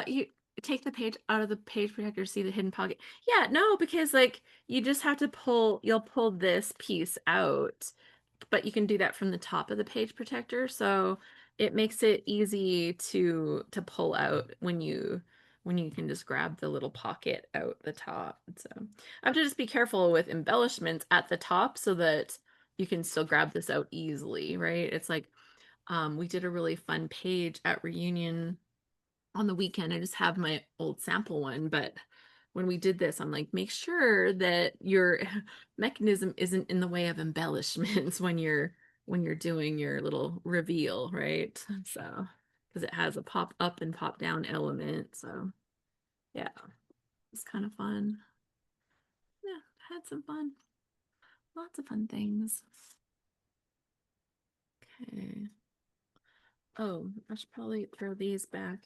You take the page out of the page protector, see the hidden pocket. Yeah, no, because like you just have to you'll pull this piece out, but you can do that from the top of the page protector. So it makes it easy to pull out when you can just grab the little pocket out the top. So I have to just be careful with embellishments at the top so that you can still grab this out easily, right? It's like we did a really fun page at Reunion on the weekend. I just have my old sample one, but when we did this, I'm like, make sure that your mechanism isn't in the way of embellishments when you're doing your little reveal, right? So, because it has a pop up and pop down element. So, yeah, it's kind of fun. Yeah, had some fun. Lots of fun things. Okay. Oh, I should probably throw these back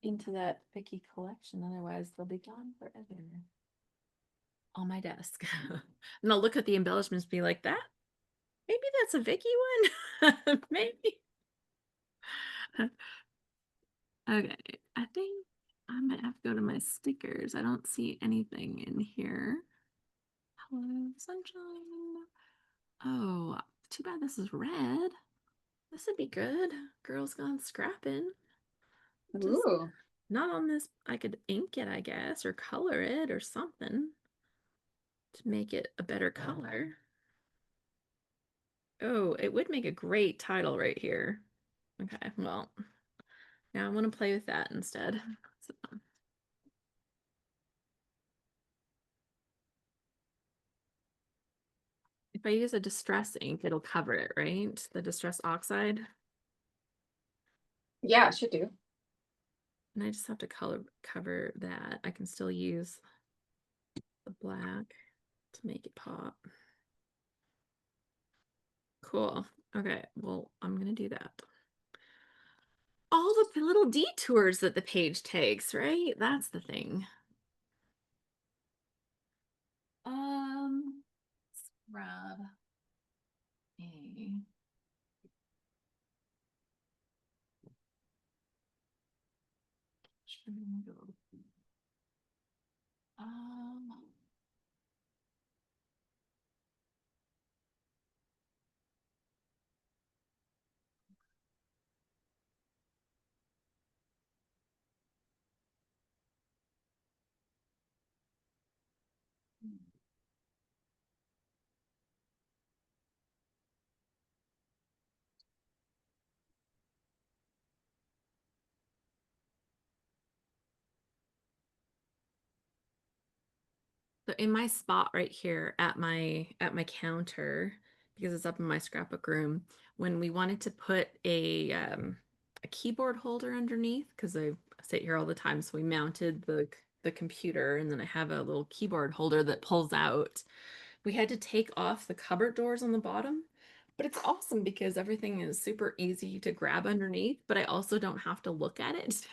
into that Vicky collection, otherwise they'll be gone forever. On my desk. And I'll look at the embellishments and be like, that maybe that's a Vicky one. Maybe. Okay, I think I might have to go to my stickers. I don't see anything in here. Hello, sunshine. Oh, too bad this is red. This would be good. Girls Gone Scrapping. Just Ooh. not on this. I could ink it, I guess, or color it or something to make it a better color. Oh, it would make a great title right here. Okay, well, now I want to play with that instead. So, if I use a distress ink, it'll cover it, right? The distress oxide. Yeah, it should do. And I just have to cover that. I can still use the black to make it pop. Cool. Okay, well, I'm gonna do that. All the little detours that the page takes, right? That's the thing. Let's grab a um So in my spot right here at my counter, because it's up in my scrapbook room, when we wanted to put a keyboard holder underneath, because I sit here all the time, so we mounted the computer, and then I have a little keyboard holder that pulls out. We had to take off the cupboard doors on the bottom, but it's awesome because everything is super easy to grab underneath, but I also don't have to look at it.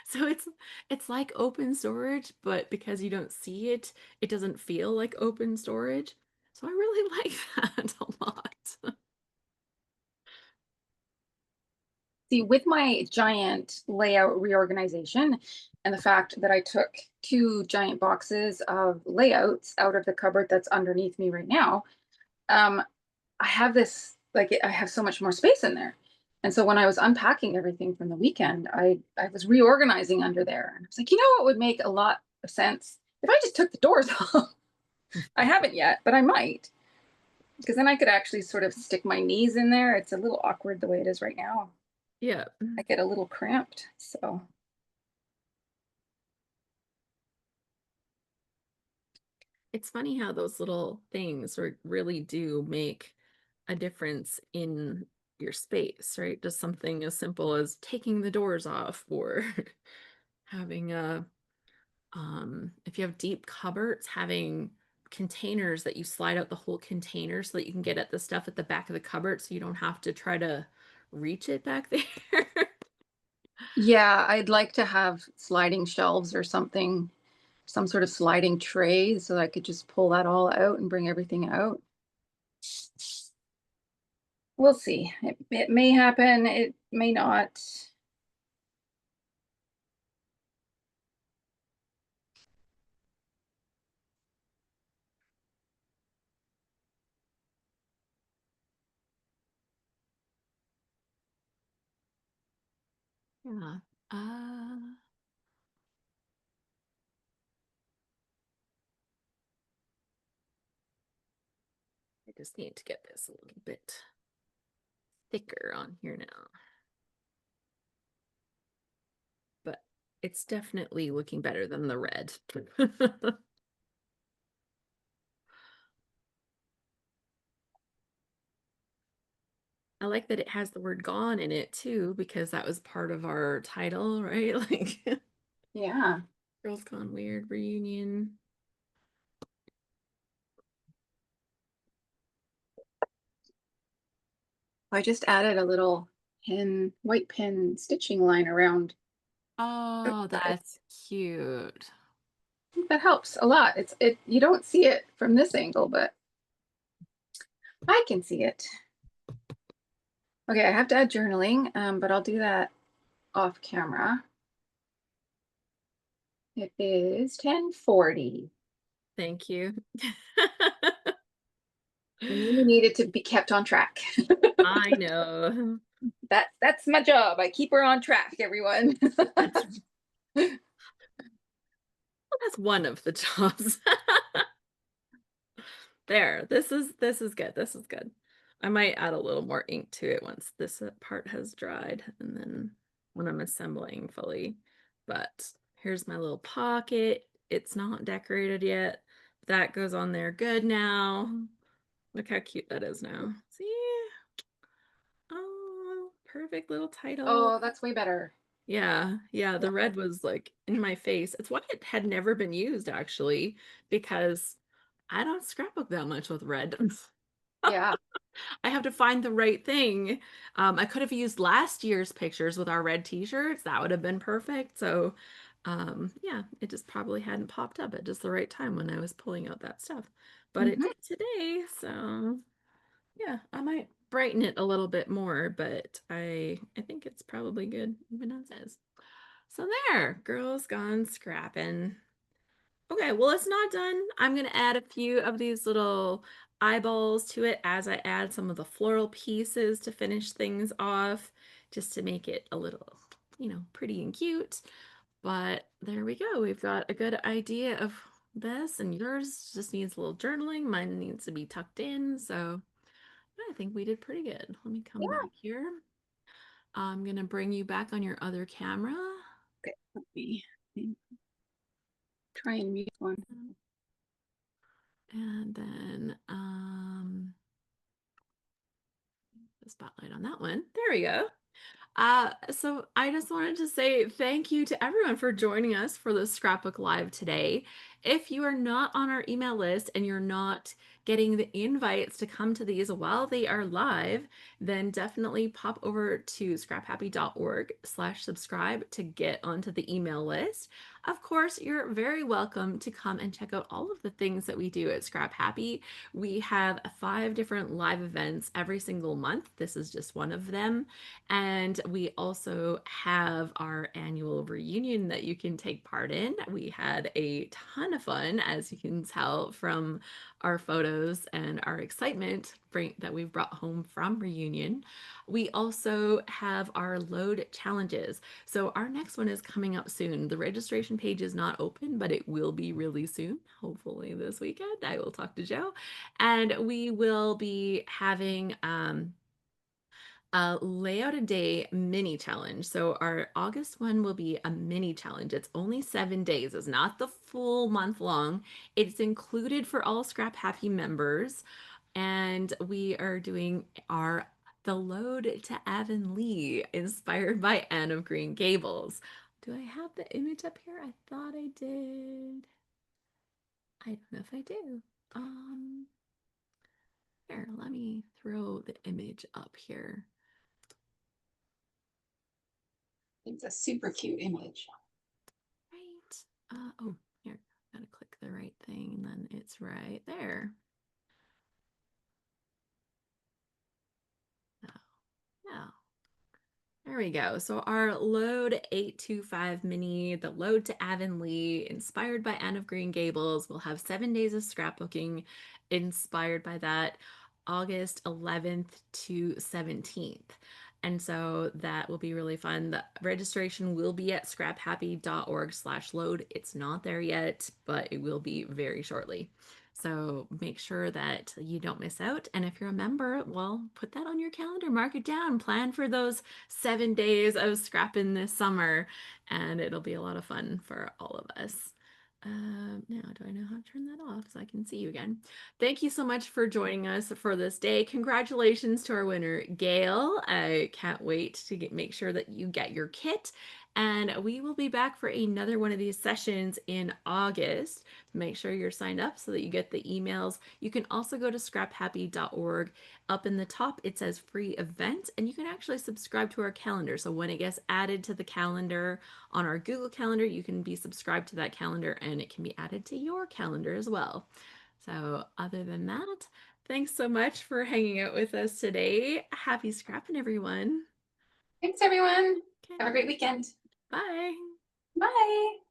So it's like open storage, but because you don't see it, it doesn't feel like open storage. So I really like that a lot. See, with my giant layout reorganization and the fact that I took 2 giant boxes of layouts out of the cupboard that's underneath me right now, I have this, like, I have so much more space in there. And so when I was unpacking everything from the weekend, I was reorganizing under there. And I was like, you know what would make a lot of sense? If I just took the doors off. I haven't yet, but I might. Because then I could actually sort of stick my knees in there. It's a little awkward the way it is right now. Yeah. I get a little cramped, so. It's funny how those little things really do make a difference in your space, right? Just something as simple as taking the doors off or having if you have deep cupboards, having containers that you slide out the whole container so that you can get at the stuff at the back of the cupboard so you don't have to try to reach it back there. Yeah, I'd like to have sliding shelves or something, some sort of sliding tray so that I could just pull that all out and bring everything out. We'll see. It may happen, it may not. Yeah. I just need to get this a little bit thicker on here now. But it's definitely looking better than the red. I like that it has the word gone in it too, because that was part of our title, right? Like Yeah. Girls Gone Weird reunion. I just added a little white pin stitching line around. Oh, that's cute. I think that helps a lot. You don't see it from this angle, but I can see it. Okay, I have to add journaling, but I'll do that off camera. It is 10:40. Thank you. You need it to be kept on track. I know. That's my job. I keep her on track, everyone. That's one of the jobs. There, this is good. This is good. I might add a little more ink to it once this part has dried and then when I'm assembling fully. But here's my little pocket. It's not decorated yet. That goes on there good now. Look how cute that is now. See? Oh, perfect little title. Oh, that's way better. Yeah, yeah, the Yeah. red was like in my face. It's why it had never been used actually, because I don't scrapbook that much with red. Yeah. I have to find the right thing. I could have used last year's pictures with our red t-shirts. That would have been perfect. So, yeah, it just probably hadn't popped up at just the right time when I was pulling out that stuff. But it Mhm. did today. So, yeah, I might brighten it a little bit more, but I think it's probably good even as is. So there, Girls Gone Scrapping. Okay, well, it's not done. I'm going to add a few of these little eyeballs to it as I add some of the floral pieces to finish things off, just to make it a little, pretty and cute. But there we go. We've got a good idea of this, and yours just needs a little journaling. Mine needs to be tucked in. So I think we did pretty good. Let me come Yeah. back here. I'm going to bring you back on your other camera. Okay, let me. Try and mute one. And then the spotlight on that one. There we go. So I just wanted to say thank you to everyone for joining us for the Scrapbook Live today. If you are not on our email list and you're not getting the invites to come to these while they are live, then definitely pop over to scraphappy.org/subscribe to get onto the email list. Of course, you're very welcome to come and check out all of the things that we do at Scrap Happy. We have 5 different live events every single month. This is just one of them. And we also have our annual reunion that you can take part in. We had a ton of fun, as you can tell from our photos and our excitement that we've brought home from reunion. We also have our load challenges. So our next one is coming up soon. The registration page is not open, but it will be really soon, hopefully this weekend. I will talk to Joe. And we will be having layout a day mini challenge. So our August one will be a mini challenge. It's only 7 days. It's not the full month long. It's included for all Scrap Happy members. And we are doing the Load to Avonlea, inspired by Anne of Green Gables. Do I have the image up here? I thought I did. I don't know if I do. Here, let me throw the image up here. It's a super cute image. Right. Oh, here, gotta click the right thing, and then it's right there. Oh, yeah. There we go. So our Load 825 Mini, the Load to Avonlea, inspired by Anne of Green Gables, will have 7 days of scrapbooking inspired by that, August 11th to 17th. And so that will be really fun. The registration will be at scraphappy.org/load. It's not there yet, but it will be very shortly. So make sure that you don't miss out. And if you're a member, well, put that on your calendar, mark it down, plan for those 7 days of scrapping this summer, and it'll be a lot of fun for all of us. Now, do I know how to turn that off so I can see you again? Thank you so much for joining us for this day. Congratulations to our winner, Gail. I can't wait to make sure that you get your kit. And we will be back for another one of these sessions in August. Make sure you're signed up so that you get the emails. You can also go to scraphappy.org. Up in the top, it says free event, and you can actually subscribe to our calendar. So when it gets added to the calendar on our Google Calendar, you can be subscribed to that calendar and it can be added to your calendar as well. So other than that, thanks so much for hanging out with us today. Happy scrapping, everyone. Thanks, everyone. Okay. Have a great weekend. Bye. Bye.